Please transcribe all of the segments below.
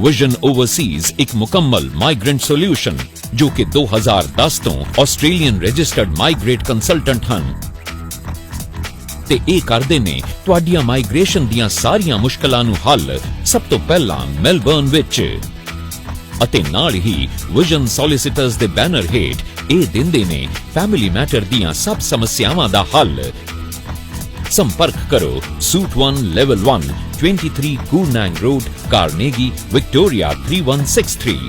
Vision Overseas ਇੱਕ ਮੁਕੰਮਲ migrant solution ਜੋ ਕਿ 2010 ਤੋਂ ਆਸਟ੍ਰੇਲੀਅਨ ਰਜਿਸਟਰਡ ਮਾਈਗ੍ਰੇਟ ਕੰਸਲਟੈਂਟ ਹਨ ਤੇ ਇਹ ਕਰਦੇ ਨੇ ਤੁਹਾਡੀਆਂ ਮਾਈਗ੍ਰੇਸ਼ਨ ਦੀਆਂ ਸਾਰੀਆਂ ਮੁਸ਼ਕਲਾਂ ਨੂੰ ਹੱਲ ਸਭ ਤੋਂ ਪਹਿਲਾਂ ਮੈਲਬਰਨ ਵਿੱਚ ਅਤੇ ਨਾਲ ਹੀ ਵਿਜ਼ਨ ਸੋਲਿਸਿਟਰਸ ਦੇ ਬੈਨਰ ਹੇਠ ਇਹ ਦਿੰਦੇ ਨੇ ਫੈਮਿਲੀ ਮੈਟਰ ਦੀਆਂ ਸਭ ਸਮੱਸਿਆਵਾਂ ਦਾ ਹੱਲ। संपर्क करो suit 1 level 1 23 Koornang Road, Carnegie, Victoria 3163,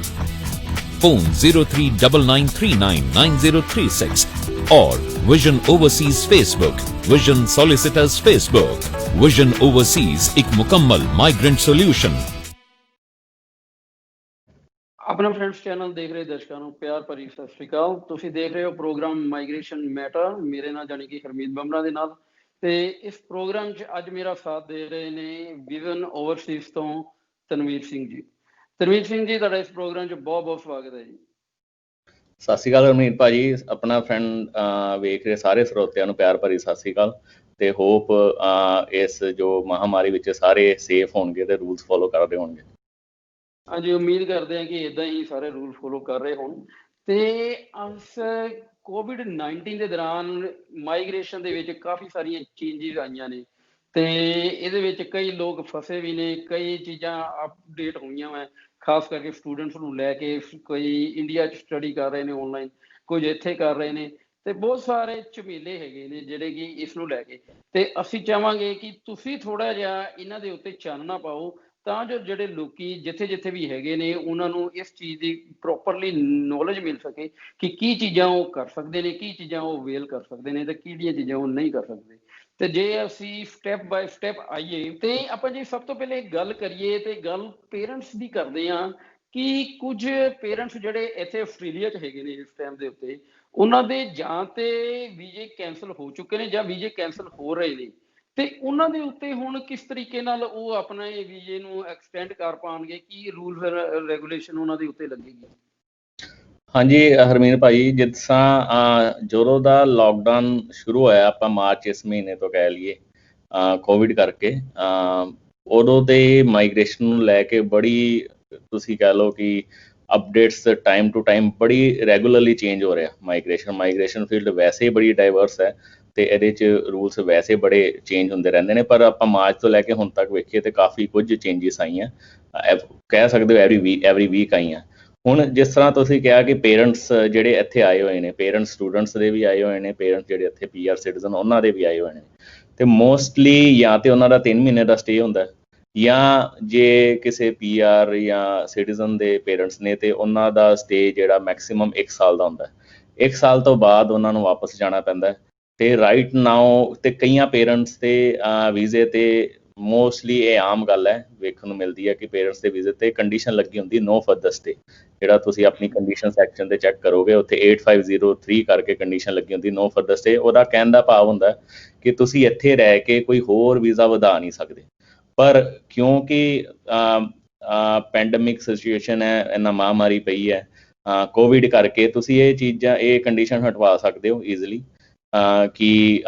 phone 0399399036 और Vision Overseas Facebook, Vision Solicitors Facebook. Vision Overseas एक मुकम्मल माइग्रेंट सोल्यूशन। अपना फ्रेंड्स चैनल देख रहे दर्शकों ਨੂੰ ਪਿਆਰ ਭਰੀ ਸਤਿ ਸ਼੍ਰੀ ਅਕਾਲ। ਤੁਸੀਂ ਦੇਖ ਰਹੇ ਹੋ ਪ੍ਰੋਗਰਾਮ ਮਾਈਗ੍ਰੇਸ਼ਨ ਮੈਟਰ ਮੇਰੇ ਨਾਲ ਜਾਨੀ ਕਿ ਹਰਮੀਤ ਬਮਰਾ ਦੇ ਨਾਲ ਤੇ ਇਸ ਪ੍ਰੋਗਰਾਮ 'ਚ ਅੱਜ ਮੇਰਾ ਸਾਥ ਦੇ ਰਹੇ ਨੇ ਵਿਜ਼ਨ ਓਵਰਸੀਜ਼ ਤੋਂ ਤਨਵੀਰ ਸਿੰਘ ਜੀ। ਤਨਵੀਰ ਸਿੰਘ ਜੀ ਤੁਹਾਡਾ ਇਸ ਪ੍ਰੋਗਰਾਮ 'ਚ ਬਹੁਤ ਬਹੁਤ ਸਵਾਗਤ ਹੈ ਜੀ। ਸਤਿ ਸ਼੍ਰੀ ਅਕਾਲ ਹਰਮੀਤ ਭਾਜੀ, ਆਪਣਾ ਫਰੈਂਡ ਵੇਖ ਰਹੇ ਸਾਰੇ ਸਰੋਤਿਆਂ ਨੂੰ ਪਿਆਰ ਭਰੀ ਸਤਿ ਸ਼੍ਰੀ ਅਕਾਲ ਤੇ ਹੋਪ ਇਸ ਜੋ ਮਹਾਮਾਰੀ ਵਿੱਚ ਸਾਰੇ ਸੇਫ ਹੋਣਗੇ ਤੇ ਰੂਲਸ ਫੋਲੋ ਕਰ ਰਹੇ ਹੋਣਗੇ। ਹਾਂਜੀ, ਉਮੀਦ ਕਰਦੇ ਹਾਂ ਕਿ ਇਦਾਂ ਹੀ ਸਾਰੇ ਰੂਲ ਫੋਲੋ ਕਰ ਰਹੇ ਹੋਣ। ਤੇ ਇਸ ਕੋਵਿਡ-19 ਦੇ ਦੌਰਾਨ ਮਾਈਗ੍ਰੇਸ਼ਨ ਦੇ ਵਿੱਚ ਕਾਫੀ ਸਾਰੀਆਂ ਚੇਂਜਿਸ ਆਈਆਂ ਨੇ ਤੇ ਇਹਦੇ ਵਿੱਚ ਕਈ ਲੋਕ ਫਸੇ ਵੀ ਨੇ, ਕਈ ਚੀਜ਼ਾਂ ਅਪਡੇਟ ਹੋਈਆਂ ਵਾ, ਖਾਸ ਕਰਕੇ ਸਟੂਡੈਂਟਸ ਨੂੰ ਲੈ ਕੇ। ਕੋਈ ਇੰਡੀਆ 'ਚ ਸਟੱਡੀ ਕਰ ਰਹੇ ਨੇ ਆਨਲਾਈਨ, ਕੁਝ ਇੱਥੇ ਕਰ ਰਹੇ ਨੇ ਤੇ ਬਹੁਤ ਸਾਰੇ ਝਮੇਲੇ ਹੈਗੇ ਨੇ ਜਿਹੜੇ ਕਿ ਇਸ ਨੂੰ ਲੈ ਕੇ। ਤੇ ਅਸੀਂ ਚਾਹਾਂਗੇ ਕਿ ਤੁਸੀਂ ਥੋੜਾ ਜਿਹਾ ਇਹਨਾਂ ਦੇ ਉੱਤੇ ਚਾਨਣਾ ਪਾਓ ਤਾਂ ਜੋ ਜਿਹੜੇ ਲੋਕੀ ਜਿੱਥੇ ਜਿੱਥੇ ਵੀ ਹੈਗੇ ਨੇ ਉਹਨਾਂ ਨੂੰ ਇਸ ਚੀਜ਼ ਦੀ ਪ੍ਰੋਪਰਲੀ ਨੌਲੇਜ ਮਿਲ ਸਕੇ ਕਿ ਕੀ ਚੀਜ਼ਾਂ ਉਹ ਕਰ ਸਕਦੇ ਨੇ, ਕੀ ਚੀਜ਼ਾਂ ਉਹ ਅਵੇਲ ਕਰ ਸਕਦੇ ਨੇ ਤੇ ਕਿਹੜੀਆਂ ਚੀਜ਼ਾਂ ਉਹ ਨਹੀਂ ਕਰ ਸਕਦੇ। ਤੇ ਜੇ ਅਸੀਂ ਸਟੈਪ ਬਾਏ ਸਟੈਪ ਆਈਏ ਤੇ ਆਪਾਂ ਜੇ ਸਭ ਤੋਂ ਪਹਿਲੇ ਗੱਲ ਕਰੀਏ ਤੇ ਗੱਲ ਪੇਰੈਂਟਸ ਦੀ ਕਰਦੇ ਹਾਂ ਕਿ ਕੁਝ ਪੇਰੈਂਟਸ ਜਿਹੜੇ ਇੱਥੇ ਆਸਟ੍ਰੇਲੀਆ 'ਚ ਹੈਗੇ ਨੇ ਇਸ ਟਾਈਮ ਦੇ ਉੱਤੇ, ਉਹਨਾਂ ਦੇ ਜਾਂ ਤੇ ਵੀਜ਼ੇ ਕੈਂਸਲ ਹੋ ਚੁੱਕੇ ਨੇ ਜਾਂ ਵੀਜ਼ੇ ਕੈਂਸਲ ਹੋ ਰਹੇ ਨੇ ਤੇ ਉਹਨਾਂ ਦੇ ਉੱਤੇ ਹੁਣ ਕਿਸ ਤਰੀਕੇ ਨਾਲ ਉਹ ਆਪਣਾ ਇਹ ਵੀਜ਼ੇ ਨੂੰ ਐਕਸਟੈਂਡ ਕਰ ਪਾਉਣਗੇ, ਕੀ ਰੂਲ ਰੈਗੂਲੇਸ਼ਨ ਉਹਨਾਂ ਦੇ ਉੱਤੇ ਲੱਗੇਗੀ? ਹਾਂਜੀ ਹਰਮੀਤ ਭਾਈ, ਜਿਸ ਤਰ੍ਹਾਂ ਜਦੋਂ ਦਾ ਲੋਕਡਾਊਨ ਸ਼ੁਰੂ ਹੋਇਆ ਆਪਾਂ ਮਾਰਚ ਇਸ ਮਹੀਨੇ ਤੋਂ ਕਹਿ ਲਈਏ ਕੋਵਿਡ ਕਰਕੇ, ਉਦੋਂ ਦੇ ਮਾਈਗ੍ਰੇਸ਼ਨ ਨੂੰ ਲੈ ਕੇ ਬੜੀ ਤੁਸੀਂ ਕਹਿ ਲਓ ਕਿ ਅਪਡੇਟਸ ਟਾਈਮ ਟੂ ਟਾਈਮ ਬੜੀ ਰੈਗੂਲਰਲੀ ਚੇਂਜ ਹੋ ਰਿਹਾ। ਮਾਈਗ੍ਰੇਸ਼ਨ ਫੀਲਡ ਵੈਸੇ ਹੀ ਬੜੀ ਡਾਈਵਰਸ ਹੈ ਤੇ ਇਹਦੇ 'ਚ ਰੂਲਸ ਵੈਸੇ ਬੜੇ ਚੇਂਜ ਹੁੰਦੇ ਰਹਿੰਦੇ ਨੇ, ਪਰ ਆਪਾਂ ਮਾਰਚ ਤੋਂ ਲੈ ਕੇ ਹੁਣ ਤੱਕ ਵੇਖੀਏ ਤੇ ਕਾਫੀ ਕੁਝ ਚੇਂਜਿਸ ਆਈਆਂ, ਕਹਿ ਸਕਦੇ ਹੋ ਐਵਰੀ ਵੀਕ ਆਈਆਂ। ਹੁਣ ਜਿਸ ਤਰ੍ਹਾਂ ਤੁਸੀਂ ਕਿਹਾ ਕਿ ਪੇਰੈਂਟਸ ਜਿਹੜੇ ਇੱਥੇ ਆਏ ਹੋਏ ਨੇ, ਪੇਰੈਂਟਸ ਸਟੂਡੈਂਟਸ ਦੇ ਵੀ ਆਏ ਹੋਏ ਨੇ, ਪੇਰੈਂਟਸ ਜਿਹੜੇ ਇੱਥੇ PR ਸਿਟੀਜ਼ਨ ਉਹਨਾਂ ਦੇ ਵੀ ਆਏ ਹੋਏ ਨੇ ਤੇ ਮੋਸਟਲੀ ਜਾਂ ਤੇ ਉਹਨਾਂ ਦਾ 3 ਮਹੀਨੇ ਦਾ ਸਟੇ ਹੁੰਦਾ ਜਾਂ ਜੇ ਕਿਸੇ PR ਜਾਂ ਸਿਟੀਜ਼ਨ ਦੇ ਪੇਰੈਂਟਸ ਨੇ ਤੇ ਉਹਨਾਂ ਦਾ ਸਟੇ ਜਿਹੜਾ ਮੈਕਸੀਮਮ 1 ਸਾਲ ਦਾ ਹੁੰਦਾ। 1 ਸਾਲ ਤੋਂ ਬਾਅਦ ਉਹਨਾਂ ਨੂੰ ਵਾਪਸ ਜਾਣਾ ਪੈਂਦਾ ਤੇ ਰਾਈਟ ਨਾਓ ਤੇ ਕਈਆਂ ਪੇਰੈਂਟਸ ਦੇ ਵੀਜ਼ੇ ਤੇ ਮੋਸਟਲੀ ਇਹ ਆਮ ਗੱਲ ਹੈ ਵੇਖਣ ਨੂੰ ਮਿਲਦੀ ਹੈ ਕਿ ਪੇਰੈਂਟਸ ਦੇ ਵੀਜ਼ੇ ਤੇ ਕੰਡੀਸ਼ਨ ਲੱਗੀ ਹੁੰਦੀ ਨੋ ਫਰਦਰ ਸਟੇ। ਜਿਹੜਾ ਤੁਸੀਂ ਆਪਣੀ ਕੰਡੀਸ਼ਨ ਸੈਕਸ਼ਨ ਤੇ ਚੈੱਕ ਕਰੋਗੇ ਉੱਥੇ 8503 ਕਰਕੇ ਕੰਡੀਸ਼ਨ ਲੱਗੀ ਹੁੰਦੀ ਨੋ ਫਰਦਰ ਸਟੇ। ਉਹਦਾ ਕਹਿਣ ਦਾ ਭਾਵ ਹੁੰਦਾ ਕਿ ਤੁਸੀਂ ਇੱਥੇ ਰਹਿ ਕੇ ਕੋਈ ਹੋਰ ਵੀਜ਼ਾ ਵਧਾ ਨਹੀਂ ਸਕਦੇ, ਪਰ ਕਿਉਂਕਿ ਪੈਂਡੇਮਿਕ ਸਿਚੁਏਸ਼ਨ ਹੈ, ਇੰਨਾ ਮਹਾਮਾਰੀ ਪਈ ਹੈ ਕੋਵਿਡ ਕਰਕੇ, ਤੁਸੀਂ ਇਹ ਚੀਜ਼ਾਂ ਇਹ ਕੰਡੀਸ਼ਨ ਹਟਵਾ ਸਕਦੇ ਹੋ ਈਜ਼ਲੀ ਕਿ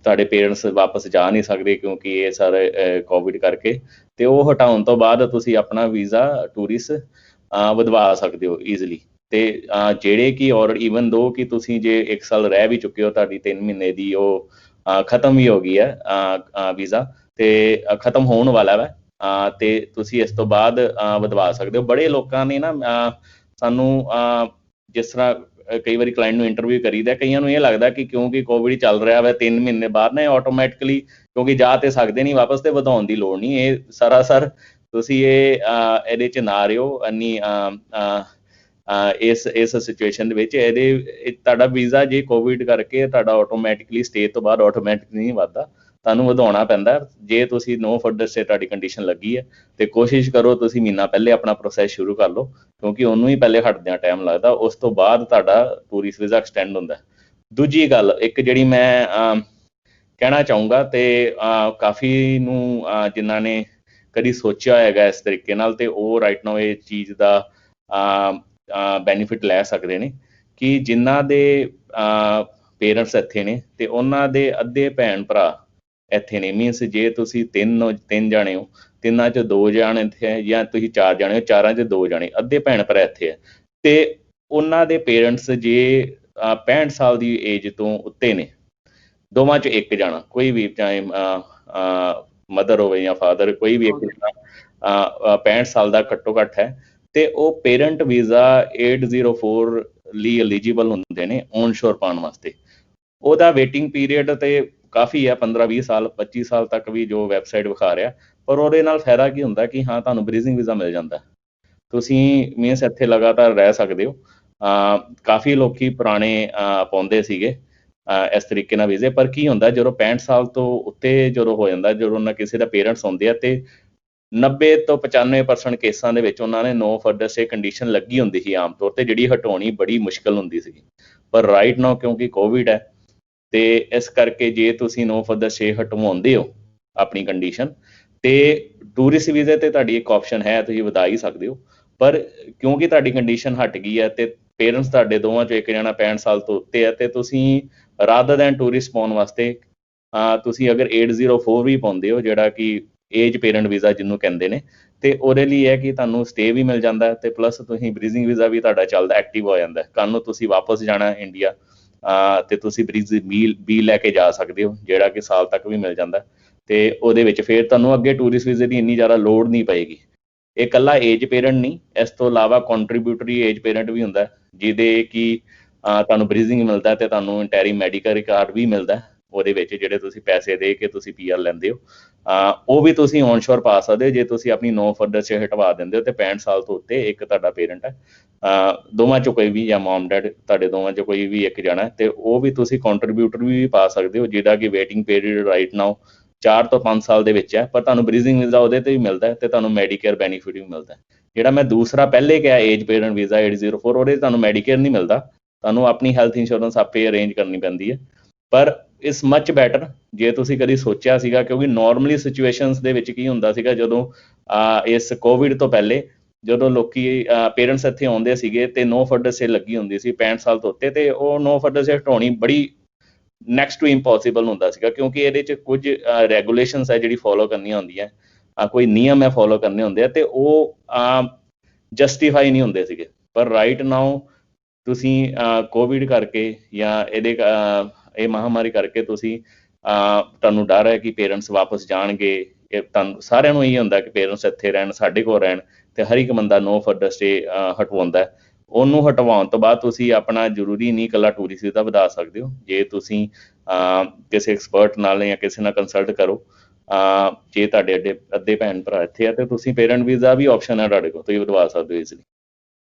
ਤੁਹਾਡੇ ਪੇਰੈਂਟਸ ਵਾਪਸ ਜਾ ਨਹੀਂ ਸਕਦੇ ਕਿਉਂਕਿ ਇਹ ਸਾਰੇ ਕੋਵਿਡ ਕਰਕੇ, ਤੇ ਉਹ ਹਟਾਉਣ ਤੋਂ ਬਾਅਦ ਤੁਸੀਂ ਆਪਣਾ ਵੀਜ਼ਾ ਟੂਰਿਸਟ ਵਧਵਾ ਸਕਦੇ ਹੋ ਈਜ਼ਲੀ। ਤੇ ਜਿਹੜੇ ਕਿ ਔਲਰੇਡੀ ਈਵਨ ਦੋ ਕਿ ਤੁਸੀਂ ਜੇ 1 ਸਾਲ ਰਹਿ ਵੀ ਚੁੱਕੇ ਹੋ, ਤੁਹਾਡੀ 3 ਮਹੀਨੇ ਦੀ ਉਹ ਖਤਮ ਵੀ ਹੋ ਗਈ ਹੈ ਵੀਜ਼ਾ ਤੇ ਖਤਮ ਹੋਣ ਵਾਲਾ ਵਾ ਤੇ ਤੁਸੀਂ ਇਸ ਤੋਂ ਬਾਅਦ ਵਧਵਾ ਸਕਦੇ ਹੋ। ਬੜੇ ਲੋਕਾਂ ਨੇ ਨਾ ਸਾਨੂੰ ਜਿਸ ਤਰ੍ਹਾਂ ਕਈ ਵਾਰੀ ਕਲਾਇੰਟ ਨੂੰ ਇੰਟਰਵਿਊ ਕਰੀਦਾ, ਕਈਆਂ ਨੂੰ ਇਹ ਲੱਗਦਾ ਕਿ ਕਿਉਂਕਿ ਕੋਵਿਡ ਚੱਲ ਰਿਹਾ ਵਾ 3 ਮਹੀਨੇ ਬਾਅਦ ਨਾ ਆਟੋਮੈਟਿਕਲੀ ਕਿਉਂਕਿ ਜਾ ਤੇ ਸਕਦੇ ਨਹੀਂ ਵਾਪਸ ਤੇ ਵਧਾਉਣ ਦੀ ਲੋੜ ਨਹੀਂ। ਇਹ ਸਰਾਸਰ ਤੁਸੀਂ ਇਹਦੇ 'ਚ ਨਾ ਰਿਓ ਇੰਨੀ ਇਸ ਸਿਚੁਏਸ਼ਨ ਦੇ ਵਿੱਚ। ਤੁਹਾਡਾ ਵੀਜ਼ਾ ਜੇ ਕੋਵਿਡ ਕਰਕੇ ਤੁਹਾਡਾ ਆਟੋਮੈਟਿਕਲੀ ਸਟੇ ਤੋਂ ਬਾਅਦ ਆਟੋਮੈਟਿਕਲੀ ਨਹੀਂ ਵੱਧਦਾ, ਤੁਹਾਨੂੰ ਵਧਾਉਣਾ ਪੈਂਦਾ ਜੇ ਤੁਸੀਂ ਨੋ ਫਰਦਰ ਸਟੇ ਤੁਹਾਡੀ ਕੰਡੀਸ਼ਨ ਲੱਗੀ ਹੈ। ਤੇ ਕੋਸ਼ਿਸ਼ ਕਰੋ ਤੁਸੀਂ ਮਹੀਨਾ ਪਹਿਲੇ ਆਪਣਾ ਪ੍ਰੋਸੈਸ ਸ਼ੁਰੂ ਕਰ ਲਓ ਕਿਉਂਕਿ ਉਹਨੂੰ ਹੀ ਪਹਿਲੇ ਹਟਦਿਆਂ ਟਾਈਮ ਲੱਗਦਾ, ਉਸ ਤੋਂ ਬਾਅਦ ਤੁਹਾਡਾ ਟੂਰਿਸਟ ਵੀਜ਼ਾ ਐਕਸਟੈਂਡ ਹੁੰਦਾ। ਦੂਜੀ ਗੱਲ ਇੱਕ ਜਿਹੜੀ ਮੈਂ ਕਹਿਣਾ ਚਾਹੂੰਗਾ ਤੇ ਕਾਫੀ ਨੂੰ ਜਿਨ੍ਹਾਂ ਨੇ ਕਦੀ ਸੋਚਿਆ ਹੋਏਗਾ ਇਸ ਤਰੀਕੇ ਨਾਲ ਤੇ ਉਹ ਰਾਈਟ ਨਾਓ ਇਹ ਚੀਜ਼ ਦਾ ਬੈਨੀਫਿਟ ਲੈ ਸਕਦੇ ਨੇ ਕਿ ਜਿਨ੍ਹਾਂ ਦੇ ਪੇਰੈਂਟਸ ਇੱਥੇ ਨੇ ਤੇ ਉਹਨਾਂ ਦੇ ਅੱਧੇ ਭੈਣ ਭਰਾ ਇੱਥੇ ਨੇ। ਮੀਨਸ ਜੇ ਤੁਸੀਂ ਤਿੰਨ ਜਾਣੇ ਹੋ 3 'ਚ 2 ਜਾਣੇ ਇੱਥੇ ਹੈ, ਜਾਂ ਤੁਸੀਂ 4 ਜਾਣੇ ਹੋ, 4 'ਚ 2 ਜਾਣੇ, ਅੱਧੇ ਭੈਣ ਭਰਾ ਇੱਥੇ ਹੈ। ਤੇ ਉਹਨਾਂ ਦੇ ਪੇਰੈਂਟਸ ਜੇ 65 ਸਾਲ ਦੀ ਏਜ ਤੋਂ ਉੱਤੇ ਨੇ, ਦੋਵਾਂ 'ਚ ਇੱਕ ਜਾਣਾ, ਕੋਈ ਵੀ, ਚਾਹੇ ਮਦਰ ਹੋਵੇ ਜਾਂ ਫਾਦਰ, ਕੋਈ ਵੀ ਇੱਕ ਜਾਣਾ 65 ਸਾਲ ਦਾ ਘੱਟੋ ਘੱਟ ਹੈ, ਤੇ ਉਹ ਪੇਰੈਂਟ ਵੀਜ਼ਾ 804 ਲਈ ਐਲੀਜੀਬਲ ਹੁੰਦੇ ਨੇ ਔਨਸ਼ੋਰ ਪਾਉਣ ਵਾਸਤੇ। ਉਹਦਾ ਵੇਟਿੰਗ ਪੀਰੀਅਡ ਤੇ ਕਾਫੀ ਹੈ, 15-20 ਸਾਲ, 25 ਸਾਲ ਤੱਕ ਵੀ ਜੋ ਵੈਬਸਾਈਟ ਵਿਖਾ ਰਿਹਾ। ਪਰ ਉਹਦੇ ਨਾਲ ਫਾਇਦਾ ਕੀ ਹੁੰਦਾ ਕਿ ਹਾਂ, ਤੁਹਾਨੂੰ ਬਰੀਜ਼ਿੰਗ ਵੀਜ਼ਾ ਮਿਲ ਜਾਂਦਾ, ਤੁਸੀਂ ਮੀਨਸ ਇੱਥੇ ਲਗਾਤਾਰ ਰਹਿ ਸਕਦੇ ਹੋ। ਕਾਫੀ ਲੋਕੀ ਪੁਰਾਣੇ ਪਾਉਂਦੇ ਸੀਗੇ ਇਸ ਤਰੀਕੇ ਨਾਲ ਵੀਜ਼ੇ, ਪਰ ਕੀ ਹੁੰਦਾ ਜਦੋਂ 65 ਸਾਲ ਤੋਂ ਉੱਤੇ ਜਦੋਂ ਹੋ ਜਾਂਦਾ, ਜਦੋਂ ਉਹਨਾਂ ਕਿਸੇ ਦਾ ਪੇਰੈਂਟਸ ਹੁੰਦੇ ਆ, ਤੇ 90 ਤੋਂ 95% ਕੇਸਾਂ ਦੇ ਵਿੱਚ ਉਹਨਾਂ ਨੇ ਨੋ ਫਰਦਰ ਸਟੇ ਕੰਡੀਸ਼ਨ ਲੱਗੀ ਹੁੰਦੀ ਸੀ ਆਮ ਤੌਰ ਤੇ, ਜਿਹੜੀ ਹਟਾਉਣੀ ਬੜੀ ਮੁਸ਼ਕਲ ਹੁੰਦੀ ਸੀਗੀ। ਪਰ ਰਾਈਟ ਨਾਓ ਕਿਉਂਕਿ ਕੋਵਿਡ ਹੈ, ਤੇ ਇਸ ਕਰਕੇ ਜੇ ਤੁਸੀਂ ਨੋ ਫਰਦਰ ਸਟੇ ਹਟਵਾਉਂਦੇ ਹੋ ਆਪਣੀ ਕੰਡੀਸ਼ਨ, ਤੇ ਟੂਰਿਸਟ ਵੀਜ਼ੇ ਤੇ ਤੁਹਾਡੀ ਇੱਕ ਆਪਸ਼ਨ ਹੈ, ਤੁਸੀਂ ਵਧਾ ਹੀ ਸਕਦੇ ਹੋ। ਪਰ ਕਿਉਂਕਿ ਤੁਹਾਡੀ ਕੰਡੀਸ਼ਨ ਹਟ ਗਈ ਹੈ, ਤੇ ਪੇਰੈਂਟਸ ਤੁਹਾਡੇ ਦੋਵਾਂ 'ਚੋਂ ਇੱਕ ਜਾਣਾ 65 ਸਾਲ ਤੋਂ ਉੱਤੇ ਹੈ, ਤੇ ਤੁਸੀਂ ਰਾਦਰ ਦੈਨ ਟੂਰਿਸਟ ਪਾਉਣ ਵਾਸਤੇ ਤੁਸੀਂ ਅਗਰ 804 ਵੀ ਪਾਉਂਦੇ ਹੋ, ਜਿਹੜਾ ਕਿ ਏਜ ਪੇਰੈਂਟ ਵੀਜ਼ਾ ਜਿਹਨੂੰ ਕਹਿੰਦੇ ਨੇ, ਤੇ ਉਹਦੇ ਲਈ ਹੈ ਕਿ ਤੁਹਾਨੂੰ ਸਟੇ ਵੀ ਮਿਲ ਜਾਂਦਾ, ਤੇ ਪਲੱਸ ਤੁਸੀਂ ਬਰੀਜ਼ਿੰਗ ਵੀਜ਼ਾ ਵੀ ਤੁਹਾਡਾ ਚੱਲਦਾ, ਐਕਟਿਵ ਹੋ ਜਾਂਦਾ। ਕੱਲ੍ਹ ਨੂੰ ਤੁਸੀਂ ਵਾਪਸ ਜਾਣਾ ਇੰਡੀਆ, ਤੇ ਤੁਸੀਂ ਬਰੀਜ਼ਿੰਗ ਬੀ ਲੈ ਕੇ ਜਾ ਸਕਦੇ ਹੋ, ਜਿਹੜਾ ਕਿ ਸਾਲ ਤੱਕ ਵੀ ਮਿਲ ਜਾਂਦਾ, ਤੇ ਉਹਦੇ ਵਿੱਚ ਫਿਰ ਤੁਹਾਨੂੰ ਅੱਗੇ ਟੂਰਿਸਟ ਵੀਜ਼ੇ ਦੀ ਇੰਨੀ ਜ਼ਿਆਦਾ ਲੋੜ ਨਹੀਂ ਪਏਗੀ। ਇਹ ਇਕੱਲਾ ਏਜ ਪੇਰੈਂਟ ਨਹੀਂ, ਇਸ ਤੋਂ ਇਲਾਵਾ ਕੰਟਰੀਬਿਊਟਰੀ ਏਜ ਪੇਰੈਂਟ ਵੀ ਹੁੰਦਾ, ਜਿਹਦੇ ਕਿ ਤੁਹਾਨੂੰ ਬਰੀਜ਼ਿੰਗ ਮਿਲਦਾ, ਤੇ ਤੁਹਾਨੂੰ ਇੰਟੈਰੀ ਮੈਡੀਕਲ ਕਾਰਡ ਵੀ ਮਿਲਦਾ ਉਹਦੇ ਵਿੱਚ, ਜਿਹੜੇ ਤੁਸੀਂ ਪੈਸੇ ਦੇ ਕੇ ਤੁਸੀਂ PR ਲੈਂਦੇ ਹੋ। ਉਹ ਵੀ ਤੁਸੀਂ ਔਨਸ਼ੋਰ ਪਾ ਸਕਦੇ ਹੋ ਜੇ ਤੁਸੀਂ ਆਪਣੀ ਨੋ ਫਰਦਰ ਸਟੇ ਹਟਵਾ ਦਿੰਦੇ ਹੋ, ਤੇ 65 ਸਾਲ ਤੋਂ ਉੱਤੇ ਇੱਕ ਤੁਹਾਡਾ ਪੇਰੈਂਟ ਹੈ, ਦੋਵਾਂ 'ਚੋਂ ਕੋਈ ਵੀ, ਜਾਂ ਮੋਮ ਡੈਡ ਤੁਹਾਡੇ ਦੋਵਾਂ 'ਚੋਂ ਕੋਈ ਵੀ ਇੱਕ ਜਾਣਾ, ਤੇ ਉਹ ਵੀ ਤੁਸੀਂ ਕੰਟਰੀਬਿਊਟਰ ਵੀ ਪਾ ਸਕਦੇ ਹੋ, ਜਿਹਦਾ ਕਿ ਵੇਟਿੰਗ ਪੀਰੀਅਡ ਰਾਈਟ ਨਾਓ 4 ਤੋਂ 5 ਸਾਲ ਦੇ ਵਿੱਚ ਹੈ। ਪਰ ਤੁਹਾਨੂੰ ਬਰੀਜ਼ਿੰਗ ਵੀਜ਼ਾ ਉਹਦੇ ਤੇ ਵੀ ਮਿਲਦਾ, ਤੇ ਤੁਹਾਨੂੰ ਮੈਡੀਕੇਅਰ ਬੈਨੀਫਿਟ ਵੀ ਮਿਲਦਾ। ਜਿਹੜਾ ਮੈਂ ਦੂਸਰਾ ਪਹਿਲੇ ਕਿਹਾ ਏਜ ਪੇਰੈਂਟ ਵੀਜ਼ਾ 804, ਉਹਦੇ ਤੁਹਾਨੂੰ ਮੈਡੀਕੇਅਰ ਨਹੀਂ ਮਿਲਦਾ, ਤੁਹਾਨੂੰ ਆਪਣੀ ਹੈਲਥ ਇੰਸ਼ੋਰੈਂਸ ਆਪੇ ਅਰੇਂਜ ਕਰਨੀ ਪੈਂਦੀ ਹੈ। ਪਰ ਇਸ ਮੱਚ ਬੈਟਰ ਜੇ ਤੁਸੀਂ ਕਦੀ ਸੋਚਿਆ ਸੀਗਾ, ਕਿਉਂਕਿ ਨੋਰਮਲੀ ਸਿਚੁਏਸ਼ਨਸ ਦੇ ਵਿੱਚ ਕੀ ਹੁੰਦਾ ਸੀਗਾ, ਜਦੋਂ ਇਸ ਕੋਵਿਡ ਤੋਂ ਪਹਿਲੇ ਜਦੋਂ ਲੋਕੀ ਪੇਰੈਂਟਸ ਇੱਥੇ ਆਉਂਦੇ ਸੀਗੇ, ਤੇ ਨੋ ਫਰਦਰ ਸਟੇ ਲੱਗੀ ਹੁੰਦੀ ਸੀ 65 ਸਾਲ ਤੋਂ ਉੱਤੇ, ਤੇ ਉਹ ਨੋ ਫਰਦਰ ਸਟੇ ਹਟਾਉਣੀ ਬੜੀ ਨੈਕਸਟ ਟੂ ਇੰਪੋਸੀਬਲ ਹੁੰਦਾ ਸੀਗਾ, ਕਿਉਂਕਿ ਇਹਦੇ 'ਚ ਕੁਝ ਰੈਗੂਲੇਸ਼ਨਸ ਹੈ ਜਿਹੜੀ ਫੋਲੋ ਕਰਨੀਆਂ ਹੁੰਦੀਆਂ, ਕੋਈ ਨਿਯਮ ਹੈ ਫੋਲੋ ਕਰਨੇ ਹੁੰਦੇ ਆ, ਤੇ ਉਹ ਜਸਟੀਫਾਈ ਨਹੀਂ ਹੁੰਦੇ ਸੀਗੇ। ਪਰ ਰਾਈਟ ਨਾਓ ਤੁਸੀਂ ਕੋਵਿਡ ਕਰਕੇ ਜਾਂ ਇਹ ਮਹਾਂਮਾਰੀ ਕਰਕੇ ਤੁਸੀਂ ਤੁਹਾਨੂੰ ਡਰ ਹੈ ਕਿ ਪੇਰੈਂਟਸ ਵਾਪਸ ਜਾਣਗੇ, ਇਹ ਤੁਹਾਨੂੰ ਸਾਰਿਆਂ ਨੂੰ ਇਹੀ ਹੁੰਦਾ ਕਿ ਪੇਰੈਂਟਸ ਇੱਥੇ ਰਹਿਣ, ਸਾਡੇ ਕੋਲ ਰਹਿਣ, ਤੇ ਹਰ ਇੱਕ ਬੰਦਾ ਨੋ ਫਰਦਰ ਸਟੇ ਹਟਵਾਉਂਦਾ। ਉਹਨੂੰ ਹਟਵਾਉਣ ਤੋਂ ਬਾਅਦ ਤੁਸੀਂ ਆਪਣਾ ਜ਼ਰੂਰੀ ਨਹੀਂ ਇਕੱਲਾ ਟੂਰਿਸਟ ਵੀਜ਼ਾ ਵਧਾ ਸਕਦੇ ਹੋ, ਜੇ ਤੁਸੀਂ ਕਿਸੇ ਐਕਸਪਰਟ ਨਾਲ ਜਾਂ ਕਿਸੇ ਨਾਲ ਕੰਸਲਟ ਕਰੋ। ਜੇ ਤੁਹਾਡੇ ਅੱਧੇ ਭੈਣ ਭਰਾ ਇੱਥੇ ਆ, ਤੇ ਤੁਸੀਂ ਪੇਰੈਂਟ ਵੀਜ਼ਾ ਵੀ ਆਪਸ਼ਨ ਹੈ ਤੁਹਾਡੇ ਕੋਲ, ਤੁਸੀਂ ਵਧਵਾ ਸਕਦੇ ਹੋ ਇਜ਼ੀਲੀ।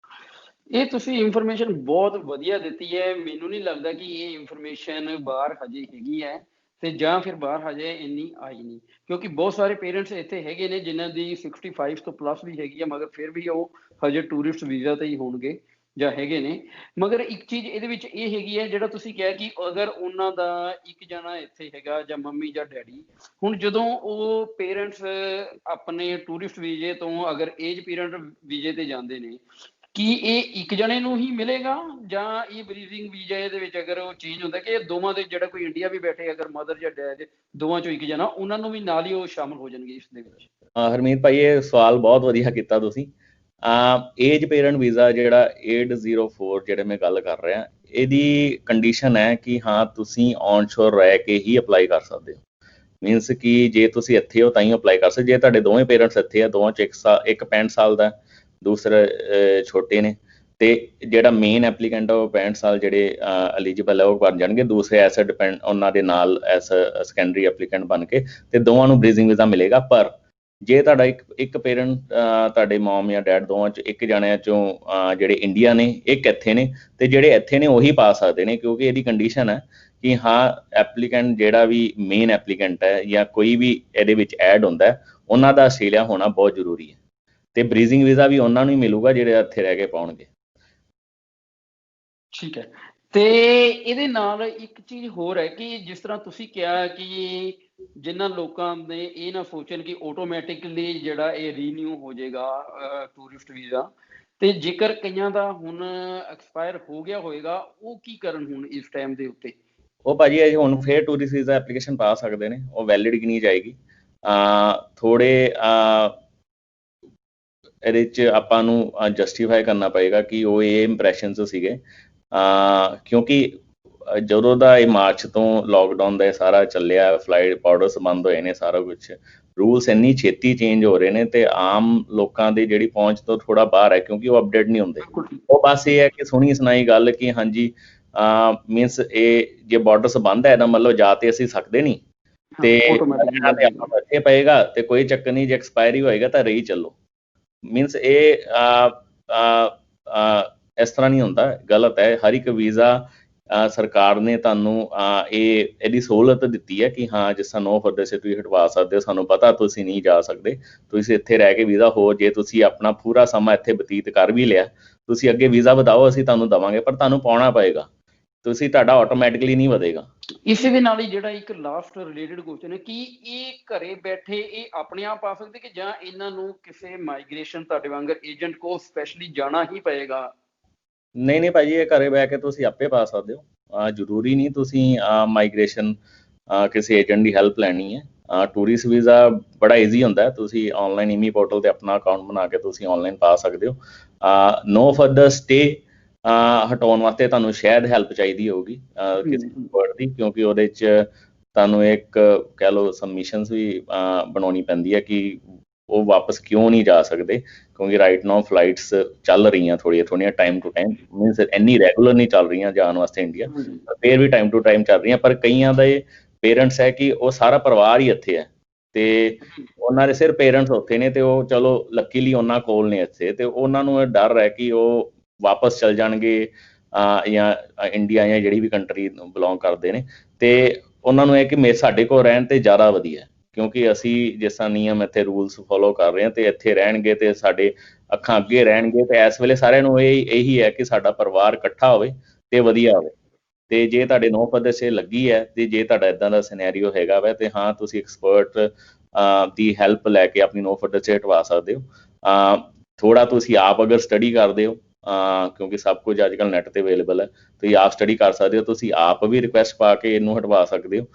ਇਹ ਤੁਸੀਂ ਇਨਫੋਰਮੇਸ਼ਨ ਬਹੁਤ ਵਧੀਆ ਦਿੱਤੀ ਹੈ। ਮੈਨੂੰ ਨਹੀਂ ਲੱਗਦਾ ਕਿ ਇਹ ਇਨਫੋਰਮੇਸ਼ਨ ਬਾਹਰ ਹਜੇ ਹੈਗੀ ਹੈ, ਤੇ ਜਾਂ ਫਿਰ ਬਾਹਰ ਹਜੇ ਇੰਨੀ ਆਈ ਨਹੀਂ, ਕਿਉਂਕਿ ਬਹੁਤ ਸਾਰੇ ਪੇਰੈਂਟਸ ਇੱਥੇ ਹੈਗੇ ਨੇ ਜਿਨ੍ਹਾਂ ਦੀ 65 ਤੋਂ ਪਲੱਸ ਵੀ ਹੈਗੀ ਹੈ, ਮਗਰ ਫਿਰ ਵੀ ਉਹ ਹਜੇ ਟੂਰਿਸਟ ਵੀਜ਼ਾ ਤੇ ਹੀ ਹੋਣਗੇ ਜਾਂ ਹੈਗੇ ਨੇ। ਮਗਰ ਇੱਕ ਚੀਜ਼ ਇਹਦੇ ਵਿੱਚ ਇਹ ਹੈਗੀ ਹੈ, ਜਿਹੜਾ ਤੁਸੀਂ ਕਿਹਾ ਕਿ ਅਗਰ ਉਹਨਾਂ ਦਾ ਇੱਕ ਜਣਾ ਇੱਥੇ ਹੈਗਾ, ਜਾਂ ਮੰਮੀ ਜਾਂ ਡੈਡੀ, ਹੁਣ ਜਦੋਂ ਉਹ ਪੇਰੈਂਟਸ ਆਪਣੇ ਟੂਰਿਸਟ ਵੀਜ਼ੇ ਤੋਂ ਅਗਰ ਏਜ ਪੀਰੀਅਡ ਵੀਜ਼ੇ ਤੇ ਜਾਂਦੇ ਨੇ, ਕੀ ਇਹ ਇੱਕ ਜਣੇ ਨੂੰ ਹੀ ਮਿਲੇਗਾ, ਜਾਂ ਇਹ ਬਰੀਜ਼ਿੰਗ ਵੀਜ਼ਾ ਦੇ ਵਿੱਚ ਅਗਰ ਉਹ ਚੇਂਜ ਹੁੰਦਾ ਕਿ ਇਹ ਦੋਵਾਂ ਦੇ, ਜਿਹੜਾ ਕੋਈ ਇੰਡੀਆ ਵੀ ਬੈਠੇ ਅਗਰ ਮਦਰ ਜਾਂ ਡੈਡ ਦੋਵਾਂ ਚੋਂ ਇੱਕ ਜਣਾ, ਉਹਨਾਂ ਨੂੰ ਵੀ ਨਾਲ ਹੀ ਉਹ ਸ਼ਾਮਲ ਹੋ ਜਾਣਗੇ ਇਸ ਦੇ ਵਿੱਚ? ਹਰਮੀਤ ਭਾਈ, ਇਹ ਸਵਾਲ ਬਹੁਤ ਵਧੀਆ ਕੀਤਾ ਤੁਸੀਂ। ਏਜ ਪੇਰੈਂਟ ਵੀਜ਼ਾ ਜਿਹੜਾ 804 ਜਿਹੜੇ ਮੈਂ ਗੱਲ ਕਰ ਰਿਹਾ, ਇਹਦੀ ਕੰਡੀਸ਼ਨ ਹੈ ਕਿ ਹਾਂ, ਤੁਸੀਂ ਔਨਸ਼ੋਰ ਰਹਿ ਕੇ ਹੀ ਅਪਲਾਈ ਕਰ ਸਕਦੇ ਹੋ। ਮੀਨਸ ਕਿ ਜੇ ਤੁਸੀਂ ਇੱਥੇ ਹੋ ਤਾਂ ਹੀ ਅਪਲਾਈ ਕਰ ਸਕਦੇ। ਜੇ ਤੁਹਾਡੇ ਦੋਵੇਂ ਪੇਰੈਂਟਸ ਇੱਥੇ ਆ, ਦੋਵਾਂ 'ਚ ਇੱਕ 65 ਸਾਲ ਦਾ, ਦੂਸਰੇ ਛੋਟੇ ਨੇ, ਤੇ ਜਿਹੜਾ ਮੇਨ ਐਪਲੀਕੈਂਟ ਆ ਉਹ 65 ਸਾਲ ਜਿਹੜੇ ਐਲੀਜੀਬਲ ਹੈ ਉਹ ਬਣ ਜਾਣਗੇ, ਦੂਸਰੇ ਐਸ ਡਿਪੈਂਡ ਉਹਨਾਂ ਦੇ ਨਾਲ ਐਸ ਸੈਕੰਡਰੀ ਐਪਲੀਕੈਂਟ ਬਣ ਕੇ, ਤੇ ਦੋਵਾਂ ਨੂੰ ਬਰੀਜ਼ਿੰਗ ਵੀਜ਼ਾ ਮਿਲੇਗਾ। ਪਰ ਜੇ ਤੁਹਾਡਾ ਇੱਕ ਪੇਰੈਂਟ, ਤੁਹਾਡੇ ਮੋਮ ਜਾਂ ਡੈਡ ਦੋਵਾਂ 'ਚ ਇੱਕ ਜਣਿਆਂ 'ਚੋਂ ਜਿਹੜੇ ਇੰਡੀਆ ਨੇ, ਇੱਕ ਇੱਥੇ ਨੇ, ਤੇ ਜਿਹੜੇ ਇੱਥੇ ਨੇ ਉਹੀ ਪਾ ਸਕਦੇ ਨੇ, ਕਿਉਂਕਿ ਇਹਦੀ ਕੰਡੀਸ਼ਨ ਹੈ ਕਿ ਹਾਂ, ਐਪਲੀਕੈਂਟ ਜਿਹੜਾ ਵੀ ਮੇਨ ਐਪਲੀਕੈਂਟ ਹੈ ਜਾਂ ਕੋਈ ਵੀ ਇਹਦੇ ਵਿੱਚ ਐਡ ਹੁੰਦਾ, ਉਹਨਾਂ ਦਾ ਆਸਟ੍ਰੇਲੀਆ ਹੋਣਾ ਬਹੁਤ ਜ਼ਰੂਰੀ ਹੈ, ਤੇ ਬਰੀਜ਼ਿੰਗ ਵੀਜ਼ਾ ਵੀ ਉਹਨਾਂ ਨੂੰ ਹੀ ਮਿਲੂਗਾ ਜਿਹੜੇ ਇੱਥੇ ਰਹਿ ਕੇ ਪਾਉਣਗੇ। ਠੀਕ ਹੈ। ਤੇ ਇਹਦੇ ਨਾਲ ਇੱਕ ਚੀਜ਼ ਹੋਰ ਹੈ ਕਿ ਜਿਸ ਤਰ੍ਹਾਂ ਤੁਸੀਂ ਕਿਹਾ ਕਿ ਜਿਨ੍ਹਾਂ ਲੋਕਾਂ ਨੇ ਇਹ ਨਾ ਸੋਚਣ ਕਿ ਆਟੋਮੈਟਿਕਲੀ ਜਿਹੜਾ ਇਹ ਰੀਨਿਊ ਹੋ ਜਾਏਗਾ ਟੂਰਿਸਟ ਵੀਜ਼ਾ, ਤੇ ਜੇਕਰ ਕਈਆਂ ਦਾ ਹੁਣ ਐਕਸਪਾਇਰ ਹੋ ਗਿਆ ਹੋਏਗਾ, ਉਹ ਕੀ ਕਰਨ ਹੁਣ ਇਸ ਟਾਈਮ ਦੇ ਉੱਤੇ? ਉਹ ਭਾਜੀ ਹੁਣ ਫੇਰ ਟੂਰਿਸਟ ਵੀਜ਼ਾ ਐਪਲੀਕੇਸ਼ਨ ਪਾ ਸਕਦੇ ਨੇ, ਉਹ ਵੈਲਿਡ ਗਿਣੀ ਜਾਏਗੀ। ਥੋੜੇ ਇਹਦੇ 'ਚ ਆਪਾਂ ਨੂੰ ਜਸਟੀਫਾਈ ਕਰਨਾ ਪਏਗਾ ਕਿ ਉਹ ਇਹ ਇੰਪ੍ਰੈਸ਼ਨਸ ਸੀਗੇ, ਕਿਉਂਕਿ ਜਦੋਂ ਦਾ ਇਹ ਮਾਰਚ ਤੋਂ ਲੋਕਡਾਊਨ ਦਾ ਇਹ ਸਾਰਾ ਚੱਲਿਆ, ਫਲਾਈਟ ਬਾਰਡਰਸ ਬੰਦ ਹੋਏ ਨੇ, ਸਾਰਾ ਕੁਛ ਰੂਲਸ ਇੰਨੀ ਛੇਤੀ ਚੇਂਜ ਹੋ ਰਹੇ ਨੇ ਤੇ ਆਮ ਲੋਕਾਂ ਦੀ ਜਿਹੜੀ ਪਹੁੰਚ ਤੋਂ ਥੋੜਾ ਬਾਹਰ ਹੈ, ਕਿਉਂਕਿ ਉਹ ਅਪਡੇਟ ਨਹੀਂ ਹੁੰਦੇ। ਉਹ ਬਸ ਇਹ ਹੈ ਕਿ ਸੁਣੀ ਸੁਣਾਈ ਗੱਲ ਕਿ ਹਾਂਜੀ ਮੀਨਸ ਇਹ ਜੇ ਬਾਰਡਰਸ ਬੰਦ ਹੈ ਇਹਦਾ ਮਤਲਬ ਜਾ ਤੇ ਅਸੀਂ ਸਕਦੇ ਨਹੀਂ, ਤੇ ਆਪਾਂ ਬੈਠੇ ਪਏਗਾ ਤੇ ਕੋਈ ਚੱਕਰ ਨਹੀਂ, ਜੇ ਐਕਸਪਾਇਰੀ ਹੋਏਗਾ ਤਾਂ ਰਹੀ ਚੱਲੋ। ਮੀਨਸ ਇਹ ਇਸ ਤਰ੍ਹਾਂ ਨਹੀਂ ਹੁੰਦਾ, ਗਲਤ ਹੈ। ਹਰ ਇੱਕ ਵੀਜ਼ਾ ਸਰਕਾਰ ਨੇ ਤੁਹਾਨੂੰ ਇਹਦੀ ਸਹੂਲਤ ਦਿੱਤੀ ਹੈ ਕਿ ਹਾਂ ਜਿਸ ਤਰ੍ਹਾਂ 9 ਫਰਵਰੀ ਸੇ ਤੁਸੀਂ ਹਟਵਾ ਸਕਦੇ ਹੋ, ਸਾਨੂੰ ਪਤਾ ਤੁਸੀਂ ਨਹੀਂ ਜਾ ਸਕਦੇ, ਤੁਸੀਂ ਇੱਥੇ ਰਹਿ ਕੇ ਵੀਜ਼ਾ ਹੋ, ਜੇ ਤੁਸੀਂ ਆਪਣਾ ਪੂਰਾ ਸਮਾਂ ਇੱਥੇ ਬਤੀਤ ਕਰ ਵੀ ਲਿਆ, ਤੁਸੀਂ ਅੱਗੇ ਵੀਜ਼ਾ ਵਧਾਓ, ਅਸੀਂ ਤੁਹਾਨੂੰ ਦੇਵਾਂਗੇ, ਪਰ ਤੁਹਾਨੂੰ ਪਾਉਣਾ ਪਏਗਾ, ਤੁਸੀਂ ਤੁਹਾਡਾ ਆਟੋਮੈਟਿਕਲੀ ਨਹੀਂ ਵਧੇਗਾ। ਇਸੇ ਦੇ ਨਾਲ ਹੀ ਜਿਹੜਾ ਇੱਕ ਲਾਸਟ ਰਿਲੇਟਡ ਕੁਐਸਚਨ ਹੈ ਕਿ ਇਹ ਘਰੇ ਬੈਠੇ ਇਹ ਆਪਣੇ ਆਪ ਆ ਸਕਦੇ ਕਿ ਜਾਂ ਇਹਨਾਂ ਨੂੰ ਕਿਸੇ ਮਾਈਗ੍ਰੇਸ਼ਨ ਤੁਹਾਡੇ ਵਾਂਗਰ ਏਜੰਟ ਕੋਲ ਸਪੈਸ਼ਲੀ ਜਾਣਾ ਹੀ ਪਏਗਾ? ਨਹੀਂ ਭਾਜੀ, ਇਹ ਘਰੇ ਬਹਿ ਕੇ ਤੁਸੀਂ ਆਪੇ ਪਾ ਸਕਦੇ ਹੋ, ਜ਼ਰੂਰੀ ਨਹੀਂ ਤੁਸੀਂ ਮਾਈਗ੍ਰੇਸ਼ਨ ਕਿਸੇ ਏਜੰਟ ਦੀ ਹੈਲਪ ਲੈਣੀ ਹੈ। ਟੂਰਿਸਟ ਵੀਜ਼ਾ ਬੜਾ ਈਜ਼ੀ ਹੁੰਦਾ, ਤੁਸੀਂ ਆਨਲਾਈਨ ਇਮੀ ਪੋਰਟਲ ਤੇ ਆਪਣਾ ਅਕਾਊਂਟ ਬਣਾ ਕੇ ਤੁਸੀਂ ਆਨਲਾਈਨ ਪਾ ਸਕਦੇ ਹੋ। ਨੋ ਫਰਦਰ ਸਟੇ ਹਟਾਉਣ ਵਾਸਤੇ ਤੁਹਾਨੂੰ ਸ਼ਾਇਦ ਹੈਲਪ ਚਾਹੀਦੀ ਹੋਊਗੀ ਕਿਸੇ ਵਰਡ ਦੀ, ਕਿਉਂਕਿ ਉਹਦੇ 'ਚ ਤੁਹਾਨੂੰ ਇੱਕ ਕਹਿ ਲਓ ਸਬਮਿਸ਼ਨਸ ਵੀ ਬਣਾਉਣੀ ਪੈਂਦੀ ਹੈ ਕਿ ਉਹ ਵਾਪਸ ਕਿਉਂ ਨਹੀਂ ਜਾ ਸਕਦੇ, ਕਿਉਂਕਿ ਰਾਈਟ ਨਾਓ ਫਲਾਈਟਸ ਚੱਲ ਰਹੀਆਂ ਥੋੜ੍ਹੀਆਂ ਟਾਈਮ ਟੂ ਟਾਈਮ, ਮੀਨਸ ਇੰਨੀ ਰੈਗੂਲਰ ਨਹੀਂ ਚੱਲ ਰਹੀਆਂ ਜਾਣ ਵਾਸਤੇ ਇੰਡੀਆ, ਫਿਰ ਵੀ ਟਾਈਮ ਟੂ ਟਾਈਮ ਚੱਲ ਰਹੀਆਂ। ਪਰ ਕਈਆਂ ਦੇ ਪੇਰੈਂਟਸ ਹੈ ਕਿ ਉਹ ਸਾਰਾ ਪਰਿਵਾਰ ਹੀ ਇੱਥੇ ਹੈ ਤੇ ਉਹਨਾਂ ਦੇ ਸਿਰਫ ਪੇਰੈਂਟਸ ਉੱਥੇ ਨੇ, ਤੇ ਉਹ ਚਲੋ ਲੱਕੀਲੀ ਉਹਨਾਂ ਕੋਲ ਨੇ ਇੱਥੇ, ਤੇ ਉਹਨਾਂ ਨੂੰ ਇਹ ਡਰ ਹੈ ਕਿ ਉਹ ਵਾਪਸ ਚਲ ਜਾਣਗੇ ਜਾਂ ਇੰਡੀਆ ਜਾਂ ਜਿਹੜੀ ਵੀ ਕੰਟਰੀ ਨੂੰ ਬਿਲੋਂਗ ਕਰਦੇ ਨੇ, ਤੇ ਉਹਨਾਂ ਨੂੰ ਇਹ ਕਿ ਸਾਡੇ ਕੋਲ ਰਹਿਣ ਤੇ ਜ਼ਿਆਦਾ ਵਧੀਆ, ਕਿਉਂਕਿ ਅਸੀਂ ਜਿਸ ਤਰ੍ਹਾਂ ਨਿਯਮ ਇੱਥੇ ਰੂਲਸ ਫੋਲੋ ਕਰ ਰਹੇ ਹਾਂ ਤੇ ਇੱਥੇ ਰਹਿਣਗੇ ਤੇ ਸਾਡੇ ਅੱਖਾਂ ਅੱਗੇ ਰਹਿਣਗੇ, ਤੇ ਇਸ ਵੇਲੇ ਸਾਰਿਆਂ ਨੂੰ ਇਹੀ ਹੈ ਕਿ ਸਾਡਾ ਪਰਿਵਾਰ ਇਕੱਠਾ ਹੋਵੇ ਤੇ ਵਧੀਆ ਹੋਵੇ। ਤੇ ਜੇ ਤੁਹਾਡੇ 9 ਫਰਵਰੀ ਸੇ ਲੱਗੀ ਹੈ ਤੇ ਜੇ ਤੁਹਾਡਾ ਇੱਦਾਂ ਦਾ ਸਿਨੈਰੀਓ ਹੈਗਾ ਵਾ, ਤੇ ਹਾਂ ਤੁਸੀਂ ਐਕਸਪਰਟ ਦੀ ਹੈਲਪ ਲੈ ਕੇ ਆਪਣੀ 9 ਫਰਵਰੀ ਸੇ ਹਟਵਾ ਸਕਦੇ ਹੋ। ਥੋੜਾ ਤੁਸੀਂ ਆਪ ਅਗਰ ਸਟੱਡੀ ਕਰਦੇ ਹੋ, ਕਿਉਂਕਿ ਸਭ ਕੁਝ ਅੱਜ ਕੱਲ੍ਹ ਨੈਟ ਤੇ ਅਵੇਲੇਬਲ ਹੈ, ਤੁਸੀਂ ਆਪ ਸਟੱਡੀ ਕਰ ਸਕਦੇ ਹੋ, ਤੁਸੀਂ ਆਪ ਵੀ ਰਿਕੁਐਸਟ ਪਾ ਕੇ ਇਹਨੂੰ ਹਟਵਾ ਸਕਦੇ ਹੋ।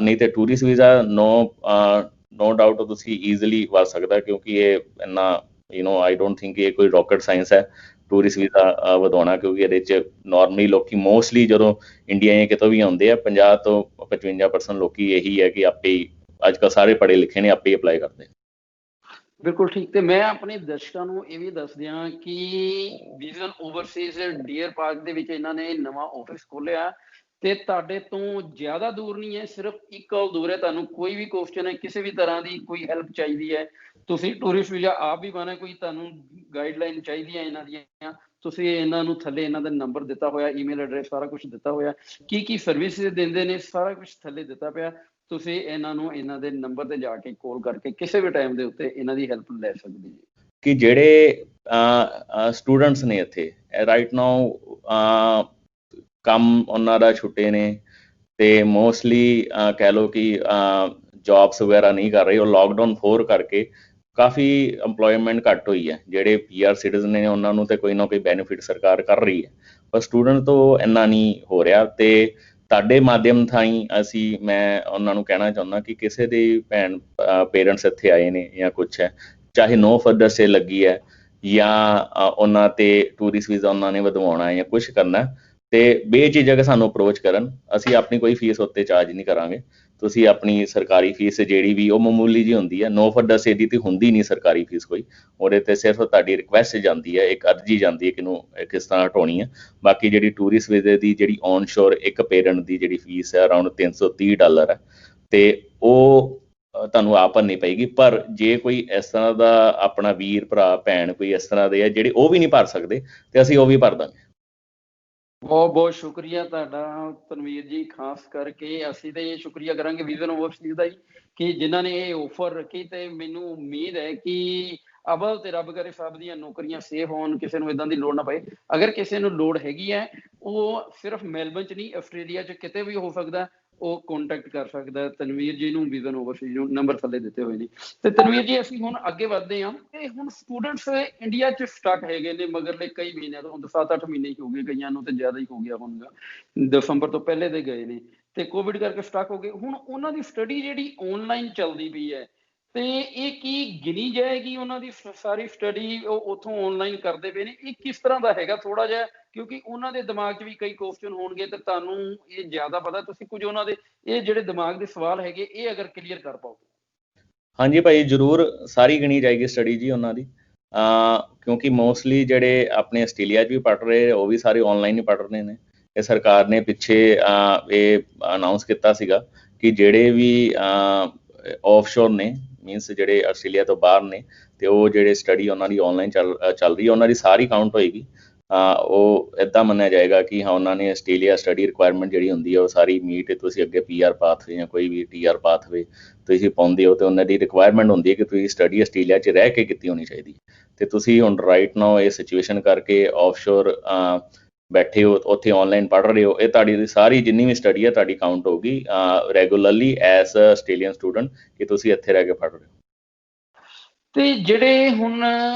ਨਹੀਂ ਤੇ ਟੂਰਿਸਟ ਵੀਜ਼ਾ ਨੋ ਡਾਊਟ ਤੁਸੀਂ ਈਜ਼ੀਲੀ ਵਧ ਸਕਦਾ, ਕਿਉਂਕਿ ਇਹ ਇੰਨਾ ਆਈ ਡੋਂਟ ਥਿੰਕ ਇਹ ਕੋਈ ਰੌਕਟ ਸਾਇੰਸ ਹੈ ਟੂਰਿਸਟ ਵੀਜ਼ਾ ਵਧਾਉਣਾ, ਕਿਉਂਕਿ ਇਹਦੇ 'ਚ ਨਾਰਮਲੀ ਲੋਕੀ ਮੋਸਟਲੀ ਜਦੋਂ ਇੰਡੀਆ ਜਾਂ ਕਿਤੋਂ ਵੀ ਆਉਂਦੇ ਆ 50 ਤੋਂ 55% ਲੋਕੀ ਇਹੀ ਹੈ ਕਿ ਆਪੇ ਹੀ, ਅੱਜ ਕੱਲ੍ਹ ਸਾਰੇ ਪੜ੍ਹੇ ਲਿਖੇ ਨੇ, ਆਪੇ ਹੀ ਅਪਲਾਈ ਕਰਦੇ। ਬਿਲਕੁਲ ਠੀਕ। ਤੇ ਮੈਂ ਆਪਣੇ ਦਰਸ਼ਕਾਂ ਨੂੰ ਇਹ ਵੀ ਦੱਸ ਦਿਆਂ ਕਿ ਵਿਜ਼ਨ ਓਵਰਸੀਜ਼ ਡੀਅਰ ਪਾਰਕ ਦੇ ਵਿੱਚ ਇਹਨਾਂ ਨੇ ਨਵਾਂ ਆਫਿਸ ਖੋਲ੍ਹਿਆ ਤੇ ਤੁਹਾਡੇ ਤੋਂ ਜ਼ਿਆਦਾ ਦੂਰ ਨਹੀਂ ਹੈ, ਸਿਰਫ 1 ਕॉल ਦੂਰ ਹੈ। ਤੁਹਾਨੂੰ ਕੋਈ ਵੀ ਕੁਐਸਚਨ ਹੈ, ਕਿਸੇ ਵੀ ਤਰ੍ਹਾਂ ਦੀ ਕੋਈ ਹੈਲਪ ਚਾਹੀਦੀ ਹੈ, ਤੁਸੀਂ ਟੂਰਿਸਟ ਵੀਜ਼ਾ ਆਪ ਵੀ ਬਣਾ, ਕੋਈ ਤੁਹਾਨੂੰ ਗਾਈਡਲਾਈਨ ਚਾਹੀਦੀ ਹੈ ਇਹਨਾਂ ਦੀਆਂ, ਤੁਸੀਂ ਇਹਨਾਂ ਨੂੰ ਥੱਲੇ ਇਹਨਾਂ ਦਾ ਨੰਬਰ ਦਿੱਤਾ ਹੋਇਆ, ਈਮੇਲ ਐਡਰੈਸ ਸਾਰਾ ਕੁਝ ਦਿੱਤਾ ਹੋਇਆ, ਕੀ ਸਰਵਿਸਿਜ਼ ਦਿੰਦੇ ਨੇ ਸਾਰਾ ਕੁਝ ਥੱਲੇ ਦਿੱਤਾ ਪਿਆ। ਤੁਸੀਂ ਇਹਨਾਂ ਨੂੰ ਇਹਨਾਂ ਦੇ ਨੰਬਰ ਤੇ ਜਾ ਕੇ ਕਾਲ ਕਰਕੇ ਕਿਸੇ ਵੀ ਟਾਈਮ ਦੇ ਉੱਤੇ ਇਹਨਾਂ ਦੀ ਹੈਲਪ ਲੈ ਸਕਦੇ ਜੀ। ਕਿ ਜਿਹੜੇ ਸਟੂਡੈਂਟਸ ਨੇ ਇੱਥੇ ਰਾਈਟ ਨਾਓ ਕੰਮ ਉਹਨਾਂ ਦਾ ਛੁੱਟੇ ਨੇ ਤੇ ਮੋਸਟਲੀ ਕਹਿ ਲਓ ਕਿ ਜੌਬਸ ਵਗੈਰਾ ਨਹੀਂ ਕਰ ਰਹੇ, ਉਹ ਲਾਕਡਾਊਨ 4 ਕਰਕੇ ਕਾਫੀ ਇੰਪਲੋਇਮੈਂਟ ਘੱਟ ਹੋਈ ਹੈ। ਜਿਹੜੇ PR ਸਿਟੀਜ਼ਨ ਨੇ ਉਹਨਾਂ ਨੂੰ ਤੇ ਕੋਈ ਨਾ ਕੋਈ ਬੈਨੀਫਿਟ ਸਰਕਾਰ ਕਰ ਰਹੀ ਹੈ, ਪਰ ਸਟੂਡੈਂਟ ਤੋਂ ਇੰਨਾ ਨਹੀਂ ਹੋ ਰਿਹਾ। ਤੇ ਤੁਹਾਡੇ ਮਾਧਿਅਮ ਥਾਈਂ ਮੈਂ ਉਹਨਾਂ ਨੂੰ ਕਹਿਣਾ ਚਾਹੁੰਦਾ ਕਿ ਕਿਸੇ ਦੇ ਭੈਣ ਪੇਰੈਂਟਸ ਇੱਥੇ ਆਏ ਨੇ ਜਾਂ ਕੁਛ ਹੈ, ਚਾਹੇ 9 ਫਰਵਰੀ ਸੇ ਲੱਗੀ ਹੈ ਜਾਂ ਉਹਨਾਂ ਤੇ ਟੂਰਿਸਟ ਵੀਜ਼ਾ ਉਹਨਾਂ ਨੇ ਵਧਵਾਉਣਾ ਜਾਂ ਕੁਛ ਕਰਨਾ, ਤੇ ਬੇਝਿਜਕ ਸਾਨੂੰ ਅਪਰੋਚ ਕਰਨ, ਅਸੀਂ ਆਪਣੀ ਕੋਈ ਫੀਸ ਉੱਤੇ ਚਾਰਜ ਨਹੀਂ ਕਰਾਂਗੇ। ਤੁਸੀਂ ਆਪਣੀ ਸਰਕਾਰੀ ਫੀਸ ਜਿਹੜੀ ਵੀ ਉਹ ਮਾਮੂਲੀ ਜਿਹੀ ਹੁੰਦੀ ਹੈ, 9 ਫਰਵਰੀ ਸੇ ਦੀ ਤੇ ਹੁੰਦੀ ਨਹੀਂ ਸਰਕਾਰੀ ਫੀਸ ਕੋਈ, ਉਹਦੇ ਤੇ ਸਿਰਫ ਤੁਹਾਡੀ ਰਿਕੁਐਸਟ ਜਾਂਦੀ ਹੈ, ਇੱਕ ਅਰਜੀ ਜਾਂਦੀ ਹੈ ਕਿ ਨੂੰ ਕਿਸ ਤਰ੍ਹਾਂ ਹਟਾਉਣੀ ਹੈ। ਬਾਕੀ ਜਿਹੜੀ ਟੂਰਿਸਟ ਵੀਜ਼ੇ ਦੀ ਜਿਹੜੀ ਔਨ ਸ਼ੋਰ ਇੱਕ ਪੇਰੈਂਟ ਦੀ ਜਿਹੜੀ ਫੀਸ ਹੈ ਅਰਾਊਂਡ $330 ਹੈ, ਤੇ ਉਹ ਤੁਹਾਨੂੰ ਆਪ ਭਰਨੀ ਪਏਗੀ। ਪਰ ਜੇ ਕੋਈ ਇਸ ਤਰ੍ਹਾਂ ਦਾ ਆਪਣਾ ਵੀਰ ਭਰਾ ਭੈਣ ਕੋਈ ਇਸ ਤਰ੍ਹਾਂ ਦੇ ਆ ਜਿਹੜੇ ਉਹ ਵੀ ਨਹੀਂ ਭਰ ਸਕਦੇ, ਤੇ ਅਸੀਂ ਉਹ ਵੀ ਭਰ ਦਾਂਗੇ। ਬਹੁਤ ਬਹੁਤ ਸ਼ੁਕਰੀਆ ਤੁਹਾਡਾ ਤਨਵੀਰ ਜੀ, ਖਾਸ ਕਰਕੇ ਅਸੀਂ ਤਾਂ ਇਹ ਸ਼ੁਕਰੀਆ ਕਰਾਂਗੇ ਵਿਜ਼ਨ ਓਵਰਸੀਜ਼ ਦਾ ਹੀ ਕਿ ਜਿਨ੍ਹਾਂ ਨੇ ਇਹ ਆਫਰ ਰੱਖੀ, ਤੇ ਮੈਨੂੰ ਉਮੀਦ ਹੈ ਕਿ ਅਵਲ ਤੇ ਰੱਬ ਕਰੇ ਸਭ ਦੀਆਂ ਨੌਕਰੀਆਂ ਸੇਫ ਹੋਣ, ਕਿਸੇ ਨੂੰ ਇਦਾਂ ਦੀ ਲੋੜ ਨਾ ਪਏ। ਅਗਰ ਕਿਸੇ ਨੂੰ ਲੋੜ ਹੈਗੀ ਹੈ, ਉਹ ਸਿਰਫ ਮੈਲਬਨ 'ਚ ਨਹੀਂ, ਆਸਟ੍ਰੇਲੀਆ 'ਚ ਕਿਤੇ ਵੀ ਹੋ ਸਕਦਾ, ਉਹ ਕੰਟੈਕਟ ਕਰ ਸਕਦਾ ਤਨਵੀਰ ਜੀ ਨੂੰ, ਵਿਜ਼ਨ ਓਵਰਸੀਜ਼ ਨੂੰ, ਨੰਬਰ ਥੱਲੇ ਦਿੱਤੇ ਹੋਏ ਨੇ। ਤੇ ਤਨਵੀਰ ਜੀ ਅਸੀਂ ਹੁਣ ਅੱਗੇ ਵਧਦੇ ਹਾਂ, ਤੇ ਹੁਣ ਸਟੂਡੈਂਟਸ ਇੰਡੀਆ 'ਚ ਸਟਕ ਹੈਗੇ ਨੇ ਮਗਰਲੇ ਕਈ ਮਹੀਨਿਆਂ ਤੋਂ, 7-8 ਮਹੀਨੇ ਹੀ ਹੋ ਗਏ, ਕਈਆਂ ਨੂੰ ਤੇ ਜ਼ਿਆਦਾ ਹੀ ਹੋ ਗਿਆ ਹੋਊਗਾ, ਦਸੰਬਰ ਤੋਂ ਪਹਿਲੇ ਦੇ ਗਏ ਨੇ। ਤੇ ਕੋਵਿਡ ਕਰਕੇ ਸਟਕ ਹੋ ਗਏ। ਹੁਣ ਉਹਨਾਂ ਦੀ ਸਟੱਡੀ ਜਿਹੜੀ ਆਨਲਾਈਨ ਚੱਲਦੀ ਪਈ ਹੈ, ਤੇ ਇਹ ਕੀ ਗਿਣੀ ਜਾਏਗੀ ਉਹਨਾਂ ਦੀ ਸਾਰੀ ਸਟੱਡੀ ਉਹ ਉੱਥੋਂ ਆਨਲਾਈਨ ਕਰਦੇ ਪਏ ਨੇ? ਇਹ ਕਿਸ ਤਰ੍ਹਾਂ ਦਾ ਹੈਗਾ ਥੋੜਾ ਜਿਹਾ, ਕਿਉਂਕਿ ਉਹਨਾਂ ਦੇ ਦਿਮਾਗ 'ਚ ਵੀ ਕਈ ਕੁਐਸਚਨ ਹੋਣਗੇ ਤੇ ਤੁਹਾਨੂੰ ਇਹ ਜ਼ਿਆਦਾ ਪਤਾ, ਤੁਸੀਂ ਕੁਝ ਉਹਨਾਂ ਦੇ ਇਹ ਜਿਹੜੇ ਦਿਮਾਗ ਦੇ ਸਵਾਲ ਹੈਗੇ ਇਹ ਅਗਰ ਕਲੀਅਰ ਕਰ ਪਾਓ। ਹਾਂਜੀ ਭਾਈ, ਜ਼ਰੂਰ ਸਾਰੀ ਗਿਣੀ ਜਾਏਗੀ ਸਟੱਡੀ ਜੀ ਉਹਨਾਂ ਦੀ, ਕਿਉਂਕਿ ਮੋਸਟਲੀ ਜਿਹੜੇ ਆਪਣੇ ਆਸਟ੍ਰੇਲੀਆ 'ਚ ਵੀ ਪੜ੍ਹ ਰਹੇ ਉਹ ਵੀ ਸਾਰੇ ਆਨਲਾਈਨ ਹੀ ਪੜ੍ਹ ਰਹੇ ਨੇ। ਇਹ ਸਰਕਾਰ ਨੇ ਪਿੱਛੇ ਇਹ ਅਨਾਊਂਸ ਕੀਤਾ ਸੀਗਾ ਕਿ ਜਿਹੜੇ ਵੀ ਆਫਸ਼ੋਰ ਨੇ, ਮੀਨਸ ਜਿਹੜੇ ਆਸਟ੍ਰੇਲੀਆ ਤੋਂ ਬਾਹਰ ਨੇ, ਤੇ ਉਹ ਜਿਹੜੇ ਸਟੱਡੀ ਉਹਨਾਂ ਦੀ ਆਨਲਾਈਨ ਚੱਲ ਰਹੀ ਹੈ ਉਹਨਾਂ ਦੀ ਸਾਰੀ ਕਾਊਂਟ ਹੋਏਗੀ। ਉਹ ਇੱਦਾਂ ਮੰਨਿਆ ਜਾਏਗਾ ਕਿ ਹਾਂ ਉਹਨਾਂ ਨੇ ਆਸਟ੍ਰੇਲੀਆ ਸਟੱਡੀ ਰਿਕੁਆਇਰਮੈਂਟ ਜਿਹੜੀ ਹੁੰਦੀ ਹੈ ਉਹ ਸਾਰੀ ਮੀਟ, ਤੁਸੀਂ ਅੱਗੇ PR ਪਾਥਵੇ ਜਾਂ ਕੋਈ ਵੀ TR ਪਾਥਵੇ ਤੁਸੀਂ ਪਾਉਂਦੇ ਹੋ, ਤੇ ਉਹਨਾਂ ਦੀ ਰਿਕੁਆਇਰਮੈਂਟ ਹੁੰਦੀ ਹੈ ਕਿ ਤੁਸੀਂ ਸਟੱਡੀ ਆਸਟ੍ਰੇਲੀਆ 'ਚ ਰਹਿ ਕੇ ਕੀਤੀ ਹੋਣੀ ਚਾਹੀਦੀ। ਤੇ ਤੁਸੀਂ ਹੁਣ ਰਾਈਟ ਨਾਓ ਇਹ ਸਿਚੁਏਸ਼ਨ ਕਰਕੇ ਆਫਸ਼ੋਰ ਬੈਠੇ ਹੋ, ਉੱਥੇ ਆਨਲਾਈਨ ਪੜ੍ਹ ਰਹੇ ਹੋ, ਇਹ ਤੁਹਾਡੀ ਸਾਰੀ ਜਿੰਨੀ ਵੀ ਸਟੱਡੀ ਹੈ ਤੁਹਾਡੀ ਕਾਊਂਟ ਹੋਊਗੀ regularly as a Australian student, ਕਿ ਤੁਸੀਂ ਇੱਥੇ ਰਹਿ ਕੇ ਪੜ੍ਹ ਰਹੇ ਹੋ। ਤੇ ਜਿਹੜੇ ਹੁਣ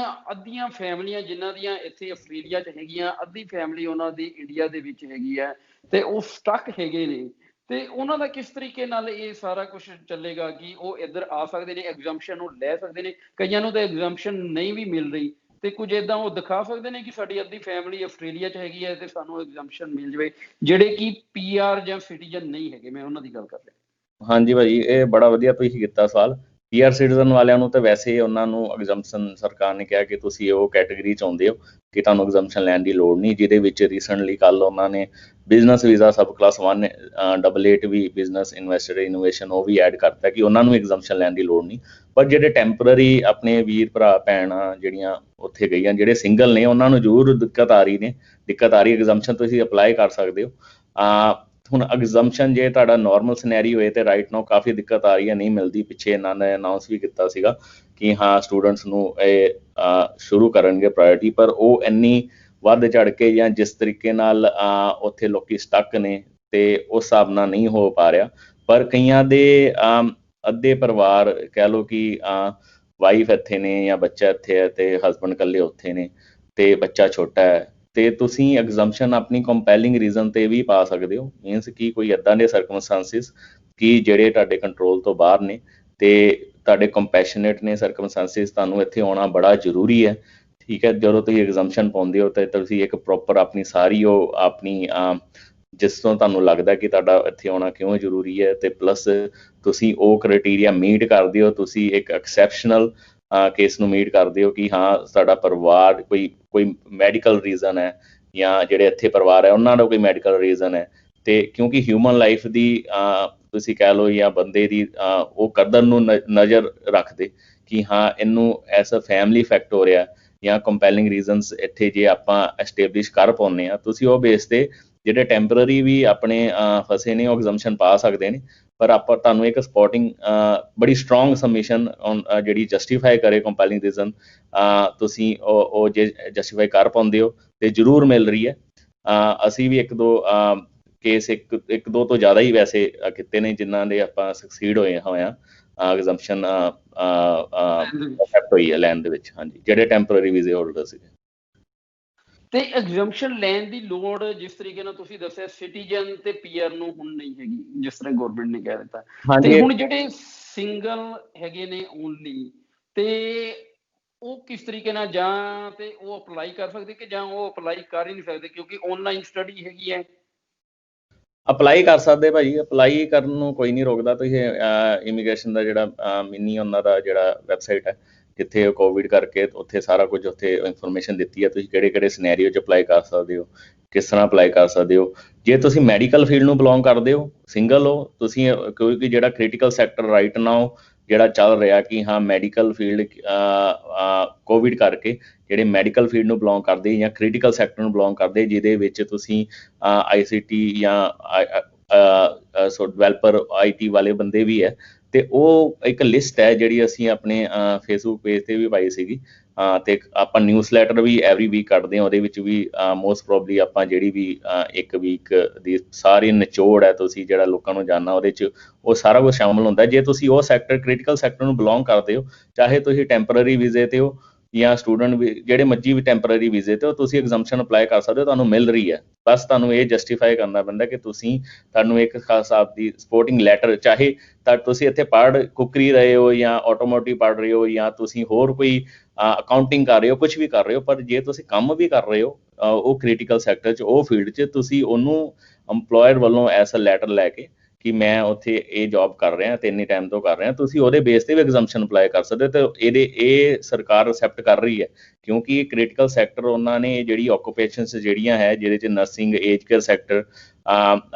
ਅੱਧੀਆਂ ਫੈਮਲੀਆਂ ਜਿਨ੍ਹਾਂ ਦੀਆਂ ਇੱਥੇ ਆਸਟ੍ਰੇਲੀਆ 'ਚ ਹੈਗੀਆਂ, ਅੱਧੀ ਫੈਮਲੀ ਉਹਨਾਂ ਦੀ ਇੰਡੀਆ ਦੇ ਵਿੱਚ ਹੈਗੀ ਹੈ, ਤੇ ਉਹ ਸਟਕ ਹੈਗੇ ਨੇ, ਤੇ ਉਹਨਾਂ ਦਾ ਕਿਸ ਤਰੀਕੇ ਨਾਲ ਇਹ ਸਾਰਾ ਕੁਝ ਚੱਲੇਗਾ ਕਿ ਉਹ ਇੱਧਰ ਆ ਸਕਦੇ ਨੇ, ਐਗਜ਼ੈਂਪਸ਼ਨ ਨੂੰ ਲੈ ਸਕਦੇ ਨੇ? ਕਈਆਂ ਨੂੰ ਤਾਂ ਐਗਜ਼ੈਂਪਸ਼ਨ ਨਹੀਂ ਵੀ ਮਿਲ ਰਹੀ, ਤੇ ਕੁਝ ਇੱਦਾਂ ਉਹ ਦਿਖਾ ਸਕਦੇ ਨੇ ਕਿ ਸਾਡੀ ਅੱਧੀ ਫੈਮਿਲੀ ਆਸਟ੍ਰੇਲੀਆ 'ਚ ਹੈਗੀ ਹੈ ਤੇ ਸਾਨੂੰ ਐਗਜ਼ੈਂਪਸ਼ਨ ਮਿਲ ਜਾਵੇ, ਜਿਹੜੇ ਕਿ PR ਜਾਂ ਸਿਟੀਜ਼ਨ ਨਹੀਂ ਹੈਗੇ, ਮੈਂ ਉਹਨਾਂ ਦੀ ਗੱਲ ਕਰ ਰਿਹਾ। ਹਾਂਜੀ ਭਾਜੀ, ਇਹ ਬੜਾ ਵਧੀਆ ਤੁਸੀਂ ਕੀਤਾ ਸਵਾਲ। PR ਸਿਟੀਜ਼ਨ ਵਾਲਿਆਂ ਨੂੰ ਤਾਂ ਵੈਸੇ ਉਹਨਾਂ ਨੂੰ ਐਗਜ਼ੈਂਪਸ਼ਨ ਸਰਕਾਰ ਨੇ ਕਿਹਾ ਕਿ ਤੁਸੀਂ ਉਹ ਕੈਟੇਗਰੀ 'ਚ ਆਉਂਦੇ ਹੋ ਕਿ ਤੁਹਾਨੂੰ ਐਗਜ਼ੈਂਪਸ਼ਨ ਲੈਣ ਦੀ ਲੋੜ ਨਹੀਂ, ਜਿਹਦੇ ਵਿੱਚ ਰੀਸੈਂਟਲੀ ਕੱਲ੍ਹ ਉਹਨਾਂ ਨੇ ਬਿਜ਼ਨਸ ਵੀਜ਼ਾ ਸਬ ਕਲਾਸ 1 88 ਵੀ ਬਿਜ਼ਨਸ ਇਨਵੈਸਟਰ ਇਨੋਵੇਸ਼ਨ ਉਹ ਵੀ ਐਡ ਕਰਤਾ ਕਿ ਉਹਨਾਂ ਨੂੰ ਐਗਜ਼ੈਂਪਸ਼ਨ ਲੈਣ ਦੀ ਲੋੜ ਨਹੀਂ। ਪਰ ਜਿਹੜੇ ਟੈਂਪਰਰੀ ਆਪਣੇ ਵੀਰ ਭਰਾ ਭੈਣਾਂ ਜਿਹੜੀਆਂ ਉੱਥੇ ਗਈਆਂ, ਜਿਹੜੇ ਸਿੰਗਲ ਨੇ, ਉਹਨਾਂ ਨੂੰ ਜ਼ਰੂਰ ਦਿੱਕਤ ਆ ਰਹੀ ਐਗਜ਼ੈਂਪਸ਼ਨ ਤੁਸੀਂ ਅਪਲਾਈ ਕਰ ਸਕਦੇ ਹੋ। ਹੁਣ ਐਗਜ਼ੈਂਪਸ਼ਨ ਜੇ ਤੁਹਾਡਾ ਨਾਰਮਲ ਸਿਨੈਰੀ ਹੋਏ ਤੇ ਰਾਈਟ ਨਾਓ ਕਾਫੀ ਦਿੱਕਤ ਆ ਰਹੀ ਹੈ, ਨਹੀਂ ਮਿਲਦੀ। ਪਿੱਛੇ ਇਹਨਾਂ ਨੇ ਅਨਾਊਂਸ ਵੀ ਕੀਤਾ ਸੀਗਾ ਕਿ ਹਾਂ ਸਟੂਡੈਂਟਸ ਨੂੰ ਇਹ ਸ਼ੁਰੂ ਕਰਨਗੇ ਪ੍ਰਾਇੋਰਟੀ, ਪਰ ਉਹ ਇੰਨੀ ਵੱਧ ਚੜ ਕੇ ਜਾਂ ਜਿਸ ਤਰੀਕੇ ਨਾਲ ਉੱਥੇ ਲੋਕੀ ਸਟਕ ਨੇ ਤੇ ਉਸ ਹਿਸਾਬ ਨਾਲ ਨਹੀਂ ਹੋ ਪਾ ਰਿਹਾ। ਪਰ ਕਈਆਂ ਦੇ ਅੱਧੇ ਪਰਿਵਾਰ ਕਹਿ ਲਓ ਕਿ ਵਾਈਫ ਇੱਥੇ ਨੇ ਜਾਂ ਬੱਚਾ ਇੱਥੇ ਹੈ ਤੇ ਹਸਬੈਂਡ ਇਕੱਲੇ ਉੱਥੇ ਨੇ ਤੇ ਬੱਚਾ ਛੋਟਾ ਹੈ, ਤੇ ਤੁਸੀਂ ਐਗਜ਼ੈਂਪਸ਼ਨ ਆਪਣੀ ਕੰਪੈਲਿੰਗ ਰੀਜ਼ਨ ਤੇ ਵੀ ਪਾ ਸਕਦੇ ਹੋ। ਮੀਨਸ ਕਿ ਕੋਈ ਇੱਦਾਂ ਦੇ ਸਰਕਮਸਟੈਂਸਿਸ ਕਿ ਜਿਹੜੇ ਤੁਹਾਡੇ ਕੰਟਰੋਲ ਤੋਂ ਬਾਹਰ ਨੇ ਤੇ ਤੁਹਾਡੇ ਕੰਪੈਸ਼ਨੇਟ ਨੇ ਸਰਕਮਸਟੈਂਸਿਸ, ਤੁਹਾਨੂੰ ਇੱਥੇ ਆਉਣਾ ਬੜਾ ਜ਼ਰੂਰੀ ਹੈ। ਠੀਕ ਹੈ, ਜਦੋਂ ਤੁਸੀਂ ਐਗਜ਼ੈਂਪਸ਼ਨ ਪਾਉਂਦੇ ਹੋ ਤਾਂ ਤੁਸੀਂ ਇੱਕ ਪ੍ਰੋਪਰ ਆਪਣੀ ਸਾਰੀ ਉਹ ਆਪਣੀ ਜਿਸ ਤੋਂ ਤੁਹਾਨੂੰ ਲੱਗਦਾ ਕਿ ਤੁਹਾਡਾ ਇੱਥੇ ਆਉਣਾ ਕਿਉਂ ਜ਼ਰੂਰੀ ਹੈ, ਤੇ ਪਲੱਸ ਤੁਸੀਂ ਉਹ ਕ੍ਰਾਈਟੀਰੀਆ ਮੀਟ ਕਰਦੇ ਹੋ, ਤੁਸੀਂ ਇੱਕ ਐਕਸੈਪਸ਼ਨਲ ਕੇਸ ਨੂੰ ਮੀਟ ਕਰਦੇ ਹੋ ਕਿ ਹਾਂ ਸਾਡਾ ਪਰਿਵਾਰ ਕੋਈ ਮੈਡੀਕਲ ਰੀਜ਼ਨ ਹੈ, ਜਾਂ ਜਿਹੜੇ ਇੱਥੇ ਪਰਿਵਾਰ ਹੈ ਉਹਨਾਂ ਦਾ ਕੋਈ ਮੈਡੀਕਲ ਰੀਜ਼ਨ ਹੈ। ਤੇ ਕਿਉਂਕਿ ਹਿਊਮਨ ਲਾਈਫ ਦੀ ਤੁਸੀਂ ਕਹਿ ਲਓ ਜਾਂ ਬੰਦੇ ਦੀ ਉਹ ਕਦਰ ਨੂੰ ਨਜ਼ਰ ਰੱਖਦੇ ਕਿ ਹਾਂ ਇਹਨੂੰ ਐਸ ਅ ਫੈਮਿਲੀ ਇਫੈਕਟ ਹੋ ਰਿਹਾ, ਜਾਂ ਕੰਪੈਲਿੰਗ ਰੀਜ਼ਨਸ ਇੱਥੇ ਜੇ ਆਪਾਂ ਐਸਟੈਬਲਿਸ਼ ਕਰ ਪਾਉਂਦੇ ਹਾਂ, ਤੁਸੀਂ ਉਹ ਬੇਸ ਤੇ ਜਿਹੜੇ ਟੈਂਪਰਰੀ ਵੀ ਆਪਣੇ ਫਸੇ ਨੇ ਉਹ ਐਗਜ਼ੈਂਪਸ਼ਨ ਪਾ ਸਕਦੇ ਨੇ। ਪਰ ਆਪਾਂ ਤੁਹਾਨੂੰ ਇੱਕ ਸਪੋਰਟਿੰਗ ਬੜੀ ਸਟਰੋਂਗ ਸਬਮਿਸ਼ਨ ਜਿਹੜੀ ਜਸਟੀਫਾਈ ਕਰੇ ਕੰਪੈਲਿੰਗ ਰੀਜ਼ਨ, ਤੁਸੀਂ ਉਹ ਜੇ ਜਸਟੀਫਾਈ ਕਰ ਪਾਉਂਦੇ ਹੋ ਤੇ ਜ਼ਰੂਰ ਮਿਲ ਰਹੀ ਹੈ। ਅਸੀਂ ਵੀ ਇੱਕ ਦੋ ਕੇਸ ਇੱਕ ਦੋ ਤੋਂ ਜ਼ਿਆਦਾ ਹੀ ਵੈਸੇ ਕੀਤੇ ਨੇ ਜਿਨ੍ਹਾਂ ਦੇ ਆਪਾਂ ਸਕਸੀਡ ਹੋਏ ਆ ਐਗਜ਼ੈਂਪਸ਼ਨ ਐਕਸੈਪਟ ਹੋਈ ਹੈ ਲੈਣ ਦੇ ਵਿੱਚ। ਹਾਂਜੀ, ਜਿਹੜੇ ਟੈਂਪਰਰੀ ਵੀਜ਼ੇ ਹੋਲਡਰ ਸੀਗੇ। ਤੇ ਐਗਜ਼ੈਂਪਸ਼ਨ ਲੈਣ ਦੀ ਲੋੜ ਜਿਸ ਤਰੀਕੇ ਨਾਲ ਤੁਸੀਂ ਦੱਸਿਆ ਸਿਟੀਜ਼ਨ ਤੇ PR ਨੂੰ ਹੁਣ ਨਹੀਂ ਹੈਗੀ, ਜਿਸ ਤਰ੍ਹਾਂ ਗਵਰਨਮੈਂਟ ਨੇ ਕਹਿ ਦਿੱਤਾ, ਤੇ ਹੁਣ ਜਿਹੜੇ ਸਿੰਗਲ ਹੈਗੇ ਨੇ ਓਨਲੀ, ਤੇ ਉਹ ਕਿਸ ਤਰੀਕੇ ਨਾਲ ਜਾਂ ਤੇ ਉਹ ਅਪਲਾਈ ਕਰ ਸਕਦੇ ਕਿ ਜਾਂ ਉਹ ਅਪਲਾਈ ਕਰ ਹੀ ਨਹੀਂ ਸਕਦੇ ਕਿਉਂਕਿ ਆਨਲਾਈਨ ਸਟੱਡੀ ਹੈਗੀ ਹੈ? ਅਪਲਾਈ ਕਰ ਸਕਦੇ ਭਾਜੀ, ਅਪਲਾਈ ਕਰਨ ਨੂੰ ਕੋਈ ਨਹੀਂ ਰੋਕਦਾ। ਤੁਸੀਂ ਇਮੀਗ੍ਰੇਸ਼ਨ ਦਾ ਜਿਹੜਾ ਮਿਨੀ ਉਹਨਾਂ ਦਾ ਜਿਹੜਾ ਵੈਬਸਾਈਟ ਹੈ ਜਿੱਥੇ ਉਹ ਕੋਵਿਡ ਕਰਕੇ ਉੱਥੇ ਸਾਰਾ ਕੁਝ ਉੱਥੇ ਇਨਫੋਰਮੇਸ਼ਨ ਦਿੱਤੀ ਹੈ, ਤੁਸੀਂ ਕਿਹੜੇ ਕਿਹੜੇ ਸਿਨੈਰੀਓ 'ਚ ਅਪਲਾਈ ਕਰ ਸਕਦੇ ਹੋ, ਕਿਸ ਤਰ੍ਹਾਂ ਅਪਲਾਈ ਕਰ ਸਕਦੇ ਹੋ। ਜੇ ਤੁਸੀਂ ਮੈਡੀਕਲ ਫੀਲਡ ਨੂੰ ਬਿਲੋਂਗ ਕਰਦੇ ਹੋ, ਸਿੰਗਲ ਹੋ ਤੁਸੀਂ, ਕਿਉਂਕਿ ਜਿਹੜਾ ਕ੍ਰਿਟੀਕਲ ਸੈਕਟਰ ਰਾਈਟ ਨਾਓ ਜਿਹੜਾ ਚੱਲ ਰਿਹਾ ਕਿ ਹਾਂ ਮੈਡੀਕਲ ਫੀਲਡ ਕੋਵਿਡ ਕਰਕੇ ਜਿਹੜੇ ਮੈਡੀਕਲ ਫੀਲਡ ਨੂੰ ਬਿਲੋਂਗ ਕਰਦੇ ਜਾਂ ਕ੍ਰਿਟੀਕਲ ਸੈਕਟਰ ਨੂੰ ਬਿਲੋਂਗ ਕਰਦੇ, ਜਿਹਦੇ ਵਿੱਚ ਤੁਸੀਂ ICT ਜਾਂ ਡਿਵੈਲਪਰ IT ਵਾਲੇ ਬੰਦੇ ਵੀ ਹੈ, ਤੇ ਉਹ ਇੱਕ ਲਿਸਟ ਹੈ ਜਿਹੜੀ ਅਸੀਂ ਆਪਣੇ ਫੇਸਬੁੱਕ ਪੇਜ 'ਤੇ ਵੀ ਪਾਈ ਸੀਗੀ। ਤੇ ਆਪਾਂ ਨਿਊਜ਼ ਲੈਟਰ ਵੀ ਐਵਰੀ ਵੀਕ ਕੱਢਦੇ ਹਾਂ, ਉਹਦੇ ਵਿੱਚ ਵੀ ਮੋਸਟ ਪ੍ਰੋਬਲੀ ਆਪਾਂ ਜਿਹੜੀ ਵੀ ਇੱਕ ਵੀਕ ਦੀ ਸਾਰੀ ਨਿਚੋੜ ਹੈ ਤੁਸੀਂ ਜਿਹੜਾ ਲੋਕਾਂ ਨੂੰ ਜਾਣਨਾ, ਉਹਦੇ 'ਚ ਉਹ ਸਾਰਾ ਕੁਝ ਸ਼ਾਮਲ ਹੁੰਦਾ। ਜੇ ਤੁਸੀਂ ਉਹ ਸੈਕਟਰ ਕ੍ਰਿਟੀਕਲ ਸੈਕਟਰ ਨੂੰ ਬਿਲੋਂਗ ਕਰਦੇ ਹੋ, ਚਾਹੇ ਤੁਸੀਂ ਟੈਂਪਰਰੀ ਵੀਜ਼ੇ 'ਤੇ ਹੋ ਜਾਂ ਸਟੂਡੈਂਟ ਵੀ ਜਿਹੜੇ ਮਰਜ਼ੀ ਵੀ ਟੈਂਪਰੇਰੀ ਵੀਜ਼ੇ ਤੇ ਉਹ ਤੁਸੀਂ ਐਗਜ਼ੰਪਸ਼ਨ ਅਪਲਾਈ ਕਰ ਸਕਦੇ ਹੋ, ਤੁਹਾਨੂੰ ਮਿਲ ਰਹੀ ਹੈ। ਬਸ ਤੁਹਾਨੂੰ ਇਹ ਜਸਟੀਫਾਈ ਕਰਨਾ ਪੈਂਦਾ ਕਿ ਤੁਹਾਨੂੰ ਇੱਕ ਖਾਸ ਹਿਸਾਬ ਦੀ ਸਪੋਰਟਿੰਗ ਲੈਟਰ, ਚਾਹੇ ਤਾਂ ਤੁਸੀਂ ਇੱਥੇ ਪੜ੍ਹ ਕੁਕਰੀ ਰਹੇ ਹੋ ਜਾਂ ਆਟੋਮੋਟਿਵ ਪੜ੍ਹ ਰਹੇ ਹੋ ਜਾਂ ਤੁਸੀਂ ਹੋਰ ਕੋਈ ਅਕਾਊਂਟਿੰਗ ਕਰ ਰਹੇ ਹੋ, ਕੁਝ ਵੀ ਕਰ ਰਹੇ ਹੋ, ਪਰ ਜੇ ਤੁਸੀਂ ਕੰਮ ਵੀ ਕਰ ਰਹੇ ਹੋ ਉਹ ਕ੍ਰਿਟੀਕਲ ਸੈਕਟਰ 'ਚ, ਉਹ ਫੀਲਡ 'ਚ, ਤੁਸੀਂ ਉਹਨੂੰ ਅੰਪਲੋਇਰ ਵੱਲੋਂ ਐਸਾ ਲੈਟਰ ਲੈ ਕੇ ਕਿ ਮੈਂ ਉੱਥੇ ਇਹ ਜੌਬ ਕਰ ਰਿਹਾ ਤੇ ਇੰਨੇ ਟਾਈਮ ਤੋਂ ਕਰ ਰਿਹਾ, ਤੁਸੀਂ ਉਹਦੇ ਬੇਸ ਤੇ ਵੀ ਐਗਜ਼ੰਪਸ਼ਨ ਅਪਲਾਈ ਕਰ ਸਕਦੇ ਹੋ। ਤੇ ਇਹ ਸਰਕਾਰ ਅਸੈਪਟ ਕਰ ਰਹੀ ਹੈ ਕਿਉਂਕਿ ਇਹ ਕ੍ਰਿਟੀਕਲ ਸੈਕਟਰ ਉਹਨਾਂ ਨੇ ਜਿਹੜੀ ਆਕੂਪੇਸ਼ਨਸ ਜਿਹੜੀਆਂ ਹੈ, ਜਿਹਦੇ 'ਚ nursing, age care sector,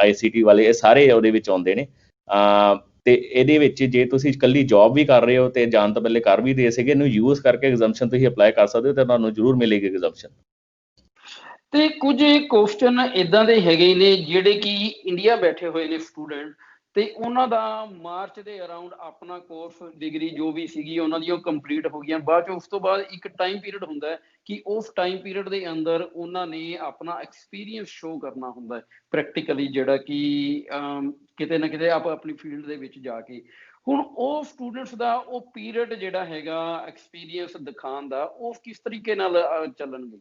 ICT ਵਾਲੇ, ਇਹ ਸਾਰੇ ਉਹਦੇ ਵਿੱਚ ਆਉਂਦੇ ਨੇ। ਤੇ ਇਹਦੇ ਵਿੱਚ ਜੇ ਤੁਸੀਂ ਇਕੱਲੀ ਜੌਬ ਵੀ ਕਰ ਰਹੇ ਹੋ ਤੇ ਜਾਣ ਤੋਂ ਪਹਿਲੇ ਕਰ ਵੀ ਦੇ ਸੀਗੇ, ਇਹਨੂੰ ਯੂਜ਼ ਕਰਕੇ ਐਗਜ਼ੰਪਸ਼ਨ ਤੁਸੀਂ ਅਪਲਾਈ ਕਰ ਸਕਦੇ ਹੋ ਤੇ ਤੁਹਾਨੂੰ ਜ਼ਰੂਰ ਮਿਲੇਗੀ ਐਗਜ਼ੰਪਸ਼ਨ। ਤੇ ਕੁਝ ਕੁਐਸਚਨ ਇਦਾਂ ਦੇ ਹੈਗੇ ਨੇ ਜਿਹੜੇ ਕਿ ਇੰਡੀਆ ਬੈਠੇ ਹੋਏ ਨੇ ਸਟੂਡੈਂਟ, ਤੇ ਉਹਨਾਂ ਦਾ ਮਾਰਚ ਦੇ ਅਰਾਊਂਡ ਆਪਣਾ ਕੋਰਸ ਡਿਗਰੀ ਜੋ ਵੀ ਸੀਗੀ ਉਹਨਾਂ ਦੀ ਉਹ ਕੰਪਲੀਟ ਹੋ ਗਈਆਂ। ਬਾਅਦ ਚ ਉਸ ਤੋਂ ਬਾਅਦ ਇੱਕ ਟਾਈਮ ਪੀਰੀਅਡ ਹੁੰਦਾ ਹੈ ਕਿ ਉਸ ਟਾਈਮ ਪੀਰੀਅਡ ਦੇ ਅੰਦਰ ਉਹਨਾਂ ਨੇ ਆਪਣਾ ਐਕਸਪੀਰੀਅੰਸ ਸ਼ੋ ਕਰਨਾ ਹੁੰਦਾ ਹੈ ਪ੍ਰੈਕਟੀਕਲੀ, ਜਿਹੜਾ ਕਿ ਕਿਤੇ ਨਾ ਕਿਤੇ ਆਪਣੀ ਫੀਲਡ ਦੇ ਵਿੱਚ ਜਾ ਕੇ। ਹੁਣ ਉਹ ਸਟੂਡੈਂਟਸ ਦਾ ਉਹ ਪੀਰੀਅਡ ਜਿਹੜਾ ਹੈਗਾ ਐਕਸਪੀਰੀਅੰਸ ਦਿਖਾਉਣ ਦਾ, ਉਹ ਕਿਸ ਤਰੀਕੇ ਨਾਲ ਚੱਲਣਗੇ?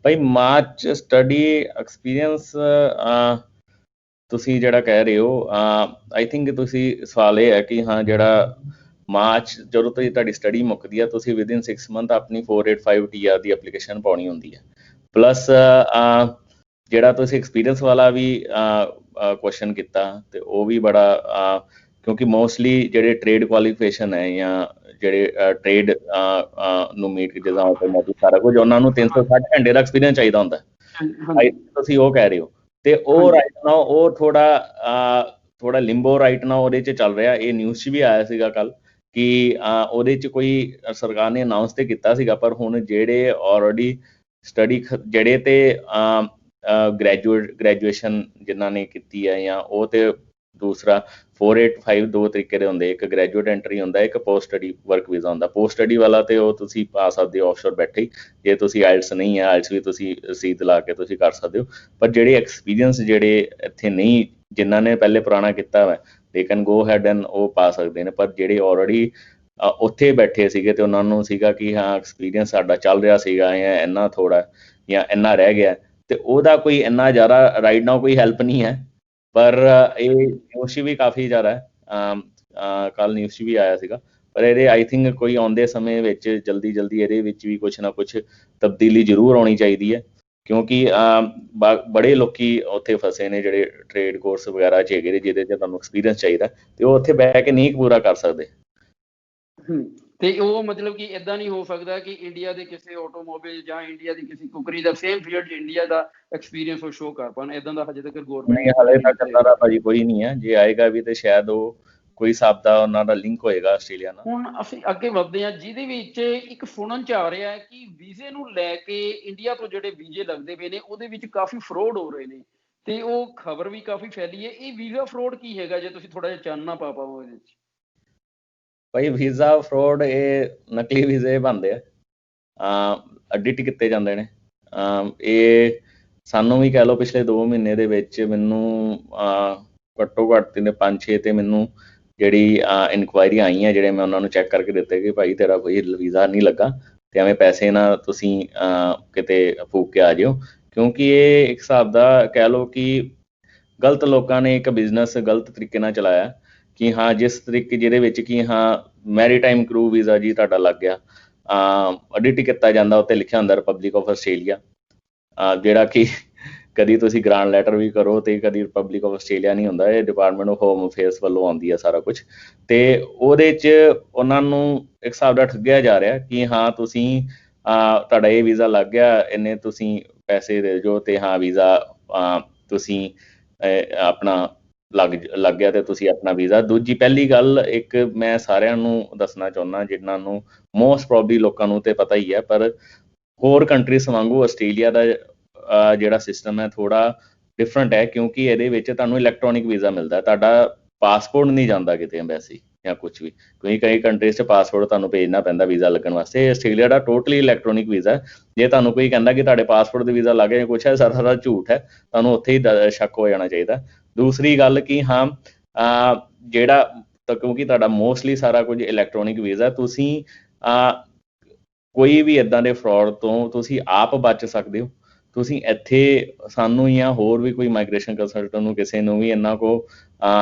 ਭਾਈ ਮਾਰਚ ਸਟੱਡੀ ਐਕਸਪੀਰੀਅੰਸ ਤੁਸੀਂ ਜਿਹੜਾ ਕਹਿ ਰਹੇ ਹੋ, ਆਈ ਥਿੰਕ ਤੁਸੀਂ ਸਵਾਲ ਇਹ ਹੈ ਕਿ ਹਾਂ ਜਿਹੜਾ ਮਾਰਚ ਜਦੋਂ ਤੋਂ ਤੁਹਾਡੀ ਸਟੱਡੀ ਮੁੱਕਦੀ ਹੈ, ਤੁਸੀਂ ਵਿਦਿਨ 6 ਮੰਥ ਆਪਣੀ 485 TR ਦੀ ਐਪਲੀਕੇਸ਼ਨ ਪਾਉਣੀ ਹੁੰਦੀ ਹੈ। ਪਲੱਸ ਜਿਹੜਾ ਤੁਸੀਂ ਐਕਸਪੀਰੀਅੰਸ ਵਾਲਾ ਵੀ ਕੁਐਸਚਨ ਕੀਤਾ ਤੇ ਉਹ ਵੀ ਬੜਾ, ਕਿਉਂਕਿ ਮੋਸਟਲੀ ਜਿਹੜੇ ਟ੍ਰੇਡ ਕੁਆਲੀਫਿਕੇਸ਼ਨ ਹੈ ਜਾਂ ਜਿਹੜੇ ਟ੍ਰੇਡ ਨੂੰ ਮੀਟ ਜਿੱਦਾਂ ਆਟੋਮੋਟਿਵ ਸਾਰਾ ਕੁਝ, ਉਹਨਾਂ ਨੂੰ 360 ਘੰਟੇ ਦਾ ਐਕਸਪੀਰੀਅੰਸ ਚਾਹੀਦਾ ਹੁੰਦਾ। ਤੁਸੀਂ ਉਹ ਕਹਿ ਰਹੇ ਹੋ ਤੇ ਉਹ ਰਾਈਟ ਨਾਓ ਉਹ ਥੋੜਾ ਲਿੰਬੋ ਰਾਈਟ ਨਾਓ ਉਹਦੇ 'ਚ ਚੱਲ ਰਿਹਾ। ਇਹ ਨਿਊਜ਼ 'ਚ ਵੀ ਆਇਆ ਸੀਗਾ ਕੱਲ ਕਿ ਉਹਦੇ 'ਚ ਕੋਈ ਸਰਕਾਰ ਨੇ ਅਨਾਊਂਸ ਤੇ ਕੀਤਾ ਸੀਗਾ, ਪਰ ਹੁਣ ਜਿਹੜੇ ਆਲਰੇਡੀ ਸਟੱਡੀ ਜਿਹੜੇ ਤੇ ਗ੍ਰੈਜੂਏਸ਼ਨ ਜਿਨ੍ਹਾਂ ਨੇ ਕੀਤੀ ਹੈ ਜਾਂ ਉਹ, ਤੇ ਦੂਸਰਾ 485 ਦੋ ਤਰੀਕੇ ਦੇ ਹੁੰਦੇ, ਇੱਕ ਗ੍ਰੈਜੂਏਟ ਐਂਟਰੀ ਹੁੰਦਾ, ਇੱਕ ਪੋਸਟ ਸਟੱਡੀ ਵਰਕ ਵੀਜ਼ਾ ਹੁੰਦਾ। ਪੋਸਟ ਸਟੱਡੀ ਵਾਲਾ ਤੇ ਉਹ ਤੁਸੀਂ ਪਾ ਸਕਦੇ ਹੋ ਆਫਸ਼ੋਰ ਬੈਠੇ ਹੀ, ਜੇ ਤੁਸੀਂ ਆਇਲਟਸ ਨਹੀਂ ਹੈ, ਆਇਲਟਸ ਵੀ ਤੁਸੀਂ ਰਸੀਦ ਲਾ ਕੇ ਤੁਸੀਂ ਕਰ ਸਕਦੇ ਹੋ। ਪਰ ਜਿਹੜੇ ਐਕਸਪੀਰੀਅੰਸ ਜਿਹੜੇ ਇੱਥੇ ਨਹੀਂ, ਜਿਨ੍ਹਾਂ ਨੇ ਪਹਿਲੇ ਪੁਰਾਣਾ ਕੀਤਾ ਵਾ, they can go ahead and ਉਹ ਪਾ ਸਕਦੇ ਨੇ। ਪਰ ਜਿਹੜੇ ਆਲਰੇਡੀ ਉੱਥੇ ਬੈਠੇ ਸੀਗੇ ਤੇ ਉਹਨਾਂ ਨੂੰ ਸੀਗਾ ਕਿ ਹਾਂ ਐਕਸਪੀਰੀਅੰਸ ਸਾਡਾ ਚੱਲ ਰਿਹਾ ਸੀਗਾ ਜਾਂ ਇੰਨਾ ਥੋੜਾ ਜਾਂ ਇੰਨਾ ਰਹਿ ਗਿਆ, ਤੇ ਉਹਦਾ ਕੋਈ ਇੰਨਾ ਜ਼ਿਆਦਾ ਰਾਈਟ ਨਾਓ ਕੋਈ ਹੈਲਪ ਨਹੀਂ ਹੈ। ਪਰ ਇਹ ਨਿਊਜ਼ 'ਚ ਵੀ ਕਾਫੀ ਜ਼ਿਆਦਾ ਕੱਲ ਨਿਊਜ਼ 'ਚ ਵੀ ਆਇਆ ਸੀਗਾ, ਪਰ ਇਹਦੇ ਆਈ ਥਿੰਕ ਕੋਈ ਆਉਂਦੇ ਸਮੇਂ ਵਿੱਚ ਜਲਦੀ ਇਹਦੇ ਵਿੱਚ ਵੀ ਕੁਛ ਨਾ ਕੁਛ ਤਬਦੀਲੀ ਜ਼ਰੂਰ ਆਉਣੀ ਚਾਹੀਦੀ ਹੈ, ਕਿਉਂਕਿ ਬੜੇ ਲੋਕੀ ਉੱਥੇ ਫਸੇ ਨੇ ਜਿਹੜੇ ਟ੍ਰੇਡ ਕੋਰਸ ਵਗੈਰਾ 'ਚ ਹੈਗੇ ਨੇ, ਜਿਹਦੇ 'ਚ ਤੁਹਾਨੂੰ ਐਕਸਪੀਰੀਅੰਸ ਚਾਹੀਦਾ ਤੇ ਉਹ ਉੱਥੇ ਬਹਿ ਕੇ ਨਹੀਂ ਪੂਰਾ ਕਰ ਸਕਦੇ। ਤੇ ਉਹ ਮਤਲਬ ਕਿ ਇਦਾਂ ਨਹੀਂ ਹੋ ਸਕਦਾ ਕਿ ਇੰਡੀਆ ਦੇ ਕਿਸੇ ਆਟੋਮੋਬਾਈਲ ਜਾਂ ਇੰਡੀਆ ਦੀ ਕਿਸੇ ਕੁਕਰੀ ਦਾ ਸੇਮ ਫੀਲਡ 'ਚ ਇੰਡੀਆ ਦਾ ਐਕਸਪੀਰੀਅੰਸ ਉਹ ਸ਼ੋ ਕਰ ਪਾਣ? ਇਦਾਂ ਦਾ ਹਜੇ ਤੱਕ ਗਵਰਨਮੈਂਟ ਹਾਲੇ ਤੱਕ ਇਦਾਂ ਦਾ ਭਾਜੀ ਕੋਈ ਨਹੀਂ ਹੈ। ਜੇ ਆਏਗਾ ਵੀ ਤੇ ਸ਼ਾਇਦ ਉਹ ਕੋਈ ਹਿਸਾਬ ਦਾ ਉਹਨਾਂ ਦਾ ਲਿੰਕ ਹੋਏਗਾ ਆਸਟ੍ਰੇਲੀਆ ਨਾਲ। ਹੁਣ ਅਸੀਂ ਅੱਗੇ ਵਧਦੇ ਹਾਂ, ਜਿਹਦੇ ਵਿੱਚ ਇੱਕ ਸੁਣਨ 'ਚ ਆ ਰਿਹਾ ਹੈ ਕਿ ਵੀਜ਼ੇ ਨੂੰ ਲੈ ਕੇ ਇੰਡੀਆ ਤੋਂ ਜਿਹੜੇ ਵੀਜ਼ੇ ਲੱਗਦੇ ਪਏ ਨੇ ਉਹਦੇ ਵਿੱਚ ਕਾਫੀ ਫਰੋਡ ਹੋ ਰਹੇ ਨੇ, ਤੇ ਉਹ ਖਬਰ ਵੀ ਕਾਫੀ ਫੈਲੀ ਹੈ। ਇਹ ਵੀਜ਼ਾ ਫਰੋਡ ਕੀ ਹੈਗਾ, ਜੇ ਤੁਸੀਂ ਥੋੜਾ ਜਿਹਾ ਚਾਨਣਾ ਪਾ ਪਾਓ ਇਹਦੇ ਵਿੱਚ? ਭਾਈ ਵੀਜ਼ਾ ਫਰੋਡ ਇਹ ਨਕਲੀ ਵੀਜ਼ੇ ਬਣਦੇ ਆ, ਐਡਿਟ ਕੀਤੇ ਜਾਂਦੇ ਨੇ। ਇਹ ਸਾਨੂੰ ਵੀ ਕਹਿ ਲਓ ਪਿਛਲੇ 2 ਮਹੀਨੇ ਦੇ ਵਿੱਚ ਮੈਨੂੰ ਘੱਟੋ ਘੱਟ 5-6 ਤੇ ਮੈਨੂੰ ਜਿਹੜੀ ਇਨਕੁਆਇਰੀਆਂ ਆਈਆਂ, ਜਿਹੜੇ ਮੈਂ ਉਹਨਾਂ ਨੂੰ ਚੈੱਕ ਕਰਕੇ ਦਿੱਤੇ ਕਿ ਭਾਈ ਤੇਰਾ ਕੋਈ ਵੀਜ਼ਾ ਨਹੀਂ ਲੱਗਾ ਤੇ ਐਵੇਂ ਪੈਸੇ ਨਾ ਤੁਸੀਂ ਕਿਤੇ ਫੂਕ ਕੇ ਆ ਜਿਓ, ਕਿਉਂਕਿ ਇਹ ਇੱਕ ਹਿਸਾਬ ਦਾ ਕਹਿ ਲਓ ਕਿ ਗਲਤ ਲੋਕਾਂ ਨੇ ਇੱਕ ਬਿਜ਼ਨਸ ਗਲਤ ਤਰੀਕੇ ਨਾਲ ਚਲਾਇਆ ਕਿ ਹਾਂ ਜਿਸ ਤਰੀਕੇ ਜਿਹਦੇ ਵਿੱਚ ਕਿ ਹਾਂ ਮੈਰੀਟਾਈਮ ਕਰੂ ਵੀਜ਼ਾ ਜੀ ਤੁਹਾਡਾ ਲੱਗ ਗਿਆ, ਐਡਿਟ ਕੀਤਾ ਜਾਂਦਾ, ਉੱਤੇ ਲਿਖਿਆ ਹੁੰਦਾ ਰਿਪਬਲਿਕ ਆਫ ਆਸਟ੍ਰੇਲੀਆ, ਜਿਹੜਾ ਕਿ ਕਦੀ ਤੁਸੀਂ ਗ੍ਰਾਂਟ ਲੈਟਰ ਵੀ ਕਰੋ ਤੇ ਕਦੀ ਰਿਪਬਲਿਕ ਆਫ ਆਸਟ੍ਰੇਲੀਆ ਨਹੀਂ ਹੁੰਦਾ, ਇਹ ਡਿਪਾਰਟਮੈਂਟ ਆਫ ਹੋਮ ਅਫੇਅਰਸ ਵੱਲੋਂ ਆਉਂਦੀ ਹੈ ਸਾਰਾ ਕੁਝ। ਤੇ ਉਹਦੇ 'ਚ ਉਹਨਾਂ ਨੂੰ ਇੱਕ ਹਿਸਾਬ ਦਾ ਠੱਗਿਆ ਜਾ ਰਿਹਾ ਕਿ ਹਾਂ ਤੁਸੀਂ ਤੁਹਾਡਾ ਇਹ ਵੀਜ਼ਾ ਲੱਗ ਗਿਆ, ਇੰਨੇ ਤੁਸੀਂ ਪੈਸੇ ਦੇ ਜੋ ਤੇ ਹਾਂ ਵੀਜ਼ਾ ਤੁਸੀਂ ਆਪਣਾ ਲੱਗ ਗਿਆ ਤੇ ਤੁਸੀਂ ਆਪਣਾ ਵੀਜ਼ਾ। ਦੂਜੀ ਪਹਿਲੀ ਗੱਲ, ਇੱਕ ਮੈਂ ਸਾਰਿਆਂ ਨੂੰ ਦੱਸਣਾ ਚਾਹੁੰਦਾ ਜਿਨ੍ਹਾਂ ਨੂੰ ਮੋਸਟ ਪ੍ਰੋਬਬਲੀ ਲੋਕਾਂ ਨੂੰ ਤੇ ਪਤਾ ਹੀ ਹੈ, ਪਰ ਹੋਰ ਕੰਟਰੀਜ਼ ਵਾਂਗੂ ਆਸਟ੍ਰੇਲੀਆ ਦਾ ਜਿਹੜਾ ਸਿਸਟਮ ਹੈ ਥੋੜਾ ਡਿਫਰੈਂਟ ਹੈ, ਕਿਉਂਕਿ ਇਹਦੇ ਵਿੱਚ ਤੁਹਾਨੂੰ ਇਲੈਕਟ੍ਰੋਨਿਕ ਵੀਜ਼ਾ ਮਿਲਦਾ, ਤੁਹਾਡਾ ਪਾਸਪੋਰਟ ਨਹੀਂ ਜਾਂਦਾ ਕਿਤੇ ਐਮਬੈਸੀ ਜਾਂ ਕੁਝ ਵੀ, ਕਿਉਂਕਿ ਕਈ ਕੰਟਰੀਜ਼ 'ਚ ਪਾਸਪੋਰਟ ਤੁਹਾਨੂੰ ਭੇਜਣਾ ਪੈਂਦਾ ਵੀਜ਼ਾ ਲੱਗਣ ਵਾਸਤੇ। ਆਸਟ੍ਰੇਲੀਆ ਦਾ ਟੋਟਲੀ ਇਲੈਕਟ੍ਰੋਨਿਕ ਵੀਜ਼ਾ। ਜੇ ਤੁਹਾਨੂੰ ਕੋਈ ਕਹਿੰਦਾ ਕਿ ਤੁਹਾਡੇ ਪਾਸਪੋਰਟ ਦੇ ਵੀਜ਼ਾ ਲੱਗ ਗਿਆ ਜਾਂ ਕੁਛ ਹੈ, ਸਾਰਾ ਝੂਠ ਹੈ, ਤੁਹਾਨੂੰ ਉੱਥੇ ਹੀ ਸ਼ੱਕ ਹੋ ਜਾਣਾ ਚਾਹੀਦਾ। ਦੂਸਰੀ ਗੱਲ ਕਿ ਹਾਂ ਜਿਹੜਾ ਕਿਉਂਕਿ ਤੁਹਾਡਾ ਮੋਸਟਲੀ ਸਾਰਾ ਕੁਝ ਇਲੈਕਟ੍ਰੋਨਿਕ ਵੀਜ਼ਾ, ਤੁਸੀਂ ਕੋਈ ਵੀ ਇਦਾਂ ਦੇ ਫਰਾਡ ਤੋਂ ਤੁਸੀਂ ਆਪ ਬਚ ਸਕਦੇ ਹੋ। ਤੁਸੀਂ ਇੱਥੇ ਸਾਨੂੰ ਜਾਂ ਹੋਰ ਵੀ ਕੋਈ ਮਾਈਗ੍ਰੇਸ਼ਨ ਕੰਸਲਟੈਂਟ ਨੂੰ ਕਿਸੇ ਨੂੰ ਵੀ ਇਹਨਾਂ ਕੋ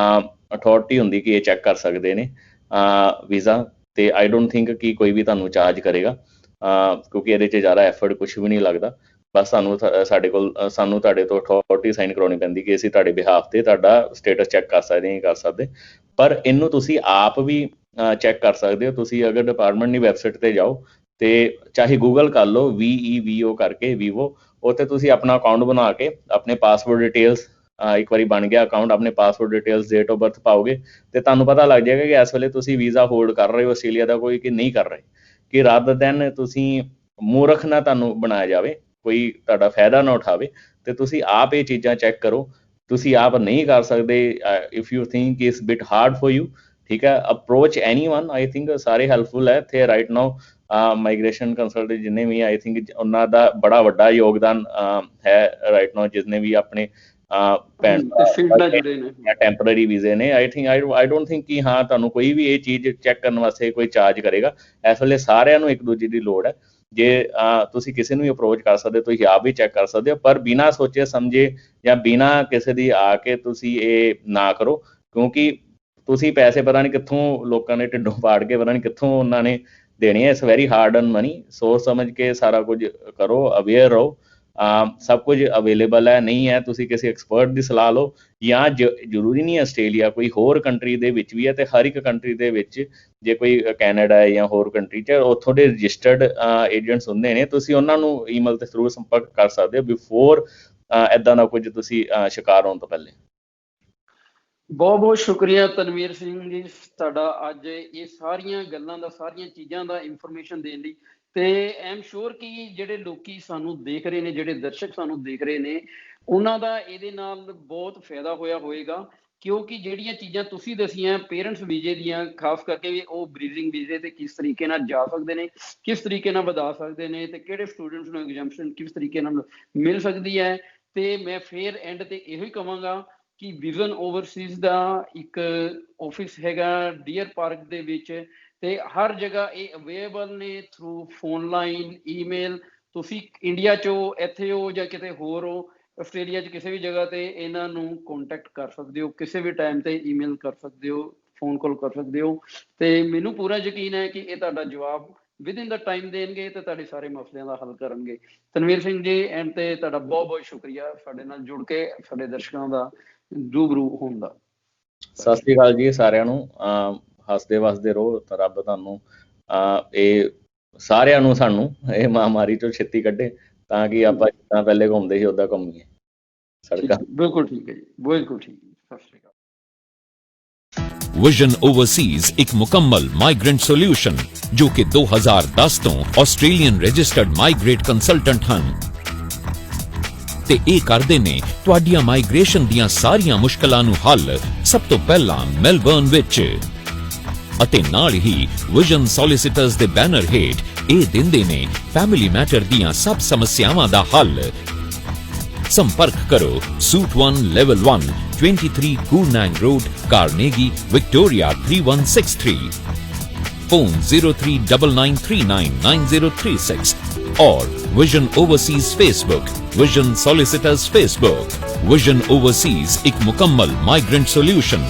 ਅਥਾਰਟੀ ਹੁੰਦੀ ਕਿ ਇਹ ਚੈੱਕ ਕਰ ਸਕਦੇ ਨੇ ਵੀਜ਼ਾ, ਤੇ ਆਈ ਡੋਂਟ ਥਿੰਕ ਕਿ ਕੋਈ ਵੀ ਤੁਹਾਨੂੰ ਚਾਰਜ ਕਰੇਗਾ, ਕਿਉਂਕਿ ਇਹਦੇ 'ਚ ਜ਼ਿਆਦਾ ਐਫਰਟ ਕੁਛ ਵੀ ਨਹੀਂ ਲੱਗਦਾ। ਬਸ ਸਾਨੂੰ ਸਾਨੂੰ ਤੁਹਾਡੇ ਤੋਂ ਅਥਾਰਟੀ ਸਾਈਨ ਕਰਾਉਣੀ ਪੈਂਦੀ ਕਿ ਅਸੀਂ ਤੁਹਾਡੇ ਬਿਹਾਫ 'ਤੇ ਤੁਹਾਡਾ ਸਟੇਟਸ ਚੈੱਕ ਕਰ ਸਕਦੇ ਨਹੀਂ ਕਰ ਸਕਦੇ। ਪਰ ਇਹਨੂੰ ਤੁਸੀਂ ਆਪ ਵੀ ਚੈੱਕ ਕਰ ਸਕਦੇ ਹੋ। ਤੁਸੀਂ ਅਗਰ ਡਿਪਾਰਟਮੈਂਟ ਦੀ ਵੈਬਸਾਈਟ 'ਤੇ ਜਾਓ ਤੇ ਚਾਹੇ ਗੂਗਲ ਕਰ ਲਓ VEVO ਕਰਕੇ ਵੀਵੋ, ਉੱਥੇ ਤੁਸੀਂ ਆਪਣਾ ਅਕਾਊਂਟ ਬਣਾ ਕੇ ਆਪਣੇ ਪਾਸਪੋਰਟ ਡਿਟੇਲਸ ਇੱਕ ਵਾਰੀ ਬਣ ਗਿਆ ਅਕਾਊਂਟ, ਆਪਣੇ passport details date of birth ਪਾਓਗੇ ਤੇ ਤੁਹਾਨੂੰ ਪਤਾ ਲੱਗ ਜਾਏਗਾ ਕਿ ਇਸ ਵੇਲੇ ਤੁਸੀਂ ਵੀਜ਼ਾ ਹੋਲਡ ਕਰ ਰਹੇ ਹੋ ਆਸਟ੍ਰੇਲੀਆ ਦਾ ਕੋਈ ਕਿ ਨਹੀਂ ਕਰ ਰਹੇ, ਕਿ ਰਾਦਰ ਦੈਨ ਤੁਸੀਂ ਮੂਰਖ ਨਾ ਤੁਹਾਨੂੰ ਬਣਾਇਆ ਜਾਵੇ, ਕੋਈ ਤੁਹਾਡਾ ਫਾਇਦਾ ਨਾ ਉਠਾਵੇ। ਤੇ ਤੁਸੀਂ ਆਪ ਇਹ ਚੀਜ਼ਾਂ ਚੈੱਕ ਕਰੋ। ਤੁਸੀਂ ਆਪ ਨਹੀਂ ਕਰ ਸਕਦੇ, if you think it's bit hard for you, ਠੀਕ ਹੈ, ਅਪਰੋਚ ਐਨੀਵਨ। ਆਈ ਥਿੰਕ ਸਾਰੇ ਹੈਲਪਫੁਲ ਹੈ ਇੱਥੇ ਰਾਈਟ ਨਾਓ। ਮਾਈਗ੍ਰੇਸ਼ਨ ਕੰਸਲਟੈਂਟ ਜਿੰਨੇ ਵੀ ਆਈ ਥਿੰਕ ਉਹਨਾਂ ਦਾ ਬੜਾ ਵੱਡਾ ਯੋਗਦਾਨ ਹੈ ਰਾਈਟ ਨਾਓ, ਜਿਸਨੇ ਵੀ ਆਪਣੇ ਟੈਂਪਰੇਰੀ ਵੀਜ਼ੇ ਨੇ। ਆਈ ਡੋਂਟ ਥਿੰਕ ਕਿ ਹਾਂ ਤੁਹਾਨੂੰ ਕੋਈ ਵੀ ਇਹ ਚੀਜ਼ ਚੈੱਕ ਕਰਨ ਵਾਸਤੇ ਕੋਈ ਚਾਰਜ ਕਰੇਗਾ। ਇਸ ਵੇਲੇ ਸਾਰਿਆਂ ਨੂੰ ਇੱਕ ਦੂਜੇ ਦੀ ਲੋੜ ਹੈ। ਜੇ ਤੁਸੀਂ ਕਿਸੇ ਨੂੰ ਵੀ ਅਪਰੋਚ ਕਰ ਸਕਦੇ ਹੋ, ਤੁਸੀਂ ਆਪ ਵੀ ਚੈੱਕ ਕਰ ਸਕਦੇ ਹੋ, ਪਰ ਬਿਨਾਂ ਸੋਚੇ ਸਮਝੇ ਜਾਂ ਬਿਨਾਂ ਕਿਸੇ ਦੀ ਆ ਕੇ ਤੁਸੀਂ ਇਹ ਨਾ ਕਰੋ, ਕਿਉਂਕਿ ਤੁਸੀਂ ਪੈਸੇ ਪਤਾ ਨਹੀਂ ਕਿੱਥੋਂ ਲੋਕਾਂ ਨੇ ਢਿੱਡੋਂ ਪਾੜ ਕੇ ਪਤਾ ਨਹੀਂ ਕਿੱਥੋਂ ਉਹਨਾਂ ਨੇ ਦੇਣੀ ਹੈ। It's very hard earn money. ਸੋਚ ਸਮਝ ਕੇ ਸਾਰਾ ਕੁਝ ਕਰੋ, ਅਵੇਅਰ ਰਹੋ। ਸਭ ਕੁਝ ਅਵੇਲੇਬਲ ਹੈ, ਨਹੀਂ ਹੈ ਤੁਸੀਂ ਕਿਸੇ ਐਕਸਪਰਟ ਦੀ ਸਲਾਹ ਲਓ, ਜਾਂ ਜ਼ਰੂਰੀ ਨਹੀਂ ਆਸਟ੍ਰੇਲੀਆ, ਕੋਈ ਹੋਰ ਕੰਟਰੀ ਦੇ ਵਿੱਚ ਵੀ ਹੈ। ਤੇ ਹਰ ਇੱਕ ਕੰਟਰੀ ਦੇ ਵਿੱਚ ਜੇ ਕੋਈ ਕੈਨੇਡਾ ਹੈ ਜਾਂ ਹੋਰ ਕੰਟਰੀ 'ਚ, ਉੱਥੋਂ ਦੇ ਰਜਿਸਟਰਡ ਏਜੰਟਸ ਹੁੰਦੇ ਨੇ, ਤੁਸੀਂ ਉਹਨਾਂ ਨੂੰ ਈਮੇਲ ਦੇ ਥਰੂ ਸੰਪਰਕ ਕਰ ਸਕਦੇ ਹੋ ਬਿਫੋਰ ਇੱਦਾਂ ਦਾ ਕੁਝ ਤੁਸੀਂ ਸ਼ਿਕਾਰ ਹੋਣ ਤੋਂ ਪਹਿਲੇ। ਬਹੁਤ ਬਹੁਤ ਸ਼ੁਕਰੀਆ ਤਨਵੀਰ ਸਿੰਘ ਜੀ ਤੁਹਾਡਾ, ਅੱਜ ਇਹ ਸਾਰੀਆਂ ਗੱਲਾਂ ਦਾ, ਸਾਰੀਆਂ ਚੀਜ਼ਾਂ ਦਾ ਇਨਫੋਰਮੇਸ਼ਨ ਦੇਣ ਲਈ। ਤੇ ਆਈ ਐਮ ਸ਼ੋਰ ਕਿ ਜਿਹੜੇ ਲੋਕੀ ਸਾਨੂੰ ਦੇਖ ਰਹੇ ਨੇ, ਜਿਹੜੇ ਦਰਸ਼ਕ ਸਾਨੂੰ ਦੇਖ ਰਹੇ ਨੇ, ਉਹਨਾਂ ਦਾ ਇਹਦੇ ਨਾਲ ਬਹੁਤ ਫਾਇਦਾ ਹੋਇਆ ਹੋਏਗਾ, ਕਿਉਂਕਿ ਜਿਹੜੀਆਂ ਚੀਜ਼ਾਂ ਤੁਸੀਂ ਦੱਸੀਆਂ ਪੇਰੈਂਟਸ ਵੀਜ਼ੇ ਦੀਆਂ, ਖਾਸ ਕਰਕੇ ਉਹ ਬਰੀਜ਼ਿੰਗ ਵੀਜ਼ੇ ਤੇ ਕਿਸ ਤਰੀਕੇ ਨਾਲ ਜਾ ਸਕਦੇ ਨੇ, ਕਿਸ ਤਰੀਕੇ ਨਾਲ ਵਧਾ ਸਕਦੇ ਨੇ, ਤੇ ਕਿਹੜੇ ਸਟੂਡੈਂਟਸ ਨੂੰ ਐਗਜ਼ੈਂਪਸ਼ਨ ਕਿਸ ਤਰੀਕੇ ਨਾਲ ਮਿਲ ਸਕਦੀ ਹੈ। ਤੇ ਮੈਂ ਫੇਰ ਐਂਡ ਤੇ ਇਹੋ ਹੀ ਕਹਾਂਗਾ ਕਿ ਵਿਜ਼ਨ ਓਵਰਸੀਜ਼ ਦਾ ਇੱਕ ਆਫਿਸ ਹੈਗਾ ਡੀਅਰ ਪਾਰਕ ਦੇ ਵਿੱਚ, ਤੇ ਹਰ ਜਗ੍ਹਾ ਇਹ ਅਵੇਲੇਬਲ ਨੇ ਥਰੂ ਫੋਨ ਲਾਈਨ, ਈਮੇਲ। ਤੁਸੀਂ ਇੰਡੀਆ 'ਚੋਂ ਇੱਥੇ ਹੋ ਜਾਂ ਕਿਤੇ ਹੋਰ ਹੋ, ਆਸਟ੍ਰੇਲੀਆ 'ਚ ਕਿਸੇ ਵੀ ਜਗ੍ਹਾ ਤੇ ਇਹਨਾਂ ਨੂੰ ਕੰਟੈਕਟ ਕਰ ਸਕਦੇ ਹੋ, ਕਿਸੇ ਵੀ ਟਾਈਮ ਤੇ ਈਮੇਲ ਕਰ ਸਕਦੇ ਹੋ, ਫੋਨ ਕਾਲ ਕਰ ਸਕਦੇ ਹੋ। ਤੇ ਮੈਨੂੰ ਪੂਰਾ ਯਕੀਨ ਹੈ ਕਿ ਇਹ ਤੁਹਾਡਾ ਜਵਾਬ ਵਿਦਿਨ ਦਾ ਟਾਈਮ ਦੇਣਗੇ ਤੇ ਤੁਹਾਡੇ ਸਾਰੇ ਮਸਲਿਆਂ ਦਾ ਹੱਲ ਕਰਨਗੇ। ਤਨਵੀਰ ਸਿੰਘ ਜੀ ਐਂਡ ਤੇ ਤੁਹਾਡਾ ਬਹੁਤ ਬਹੁਤ ਸ਼ੁਕਰੀਆ ਸਾਡੇ ਨਾਲ ਜੁੜ ਕੇ ਸਾਡੇ ਦਰਸ਼ਕਾਂ ਦਾ ਰੂਬਰੂ ਹੋਣ ਦਾ। ਸਤਿ ਸ੍ਰੀ ਅਕਾਲ ਜੀ ਸਾਰਿਆਂ ਨੂੰ। ਹੱਸਦੇ ਵਸਦੇ ਰਹੋ, ਤਾਂ ਰੱਬ ਤੁਹਾਨੂੰ ਇਹ ਸਾਰਿਆਂ ਨੂੰ ਸਾਨੂੰ ਇਹ ਮਹਾਮਾਰੀ ਤੋਂ ਛੇਤੀ ਕੱਢੇ, ਤਾਂ ਕਿ ਆਪਾਂ ਜਿੱਦਾਂ ਪਹਿਲੇ ਘੁੰਮਦੇ ਸੀ ਉੱਦਾਂ ਘੁੰਮੀਏ ਸੜਕਾਂ। ਬਿਲਕੁਲ ਠੀਕ ਹੈ ਜੀ, ਬਿਲਕੁਲ ਠੀਕ ਹੈ। ਸਤਿ ਸ੍ਰੀ ਅਕਾਲ। ਵਿਜ਼ਨ ਓਵਰਸੀਜ਼ ਇੱਕ ਮੁਕੰਮਲ ਮਾਈਗ੍ਰੈਂਟ ਸੋਲਿਊਸ਼ਨ ਜੋ ਕਿ 2010 ਤੋਂ ਆਸਟ੍ਰੇਲੀਅਨ ਰਜਿਸਟਰਡ ਮਾਈਗ੍ਰੇਟ ਕੰਸਲਟੈਂਟ ਹਨ ਤੇ ਇਹ ਕਰਦੇ ਨੇ ਤੁਹਾਡੀਆਂ ਮਾਈਗ੍ਰੇਸ਼ਨ ਦੀਆਂ ਸਾਰੀਆਂ ਮੁਸ਼ਕਲਾਂ ਨੂੰ ਹੱਲ ਸਭ ਤੋਂ ਪਹਿਲਾਂ ਮੈਲਬਰਨ ਵਿੱਚ, ਅਤੇ ਨਾਲ ਹੀ ਵਿਜ਼ਨ ਸੋਲਿਸਿਟਰਸ ਦੇ ਬੈਨਰ ਹੇਠ ਇਹ ਦਿੰਦੇ ਨੇ ਫੈਮਿਲੀ ਮੈਟਰ ਦੀਆਂ ਸਭ ਸਮੱਸਿਆਵਾਂ ਦਾ ਹੱਲ। ਸੰਪਰਕ ਕਰੋ suite 1 level 1 23 Koornang Road, Carnegie, Victoria 3163, phone 0399399036 और Vision Overseas Facebook, Vision Solicitors Facebook. Vision Overseas एक मुकम्मल माइग्रेंट सोल्यूशन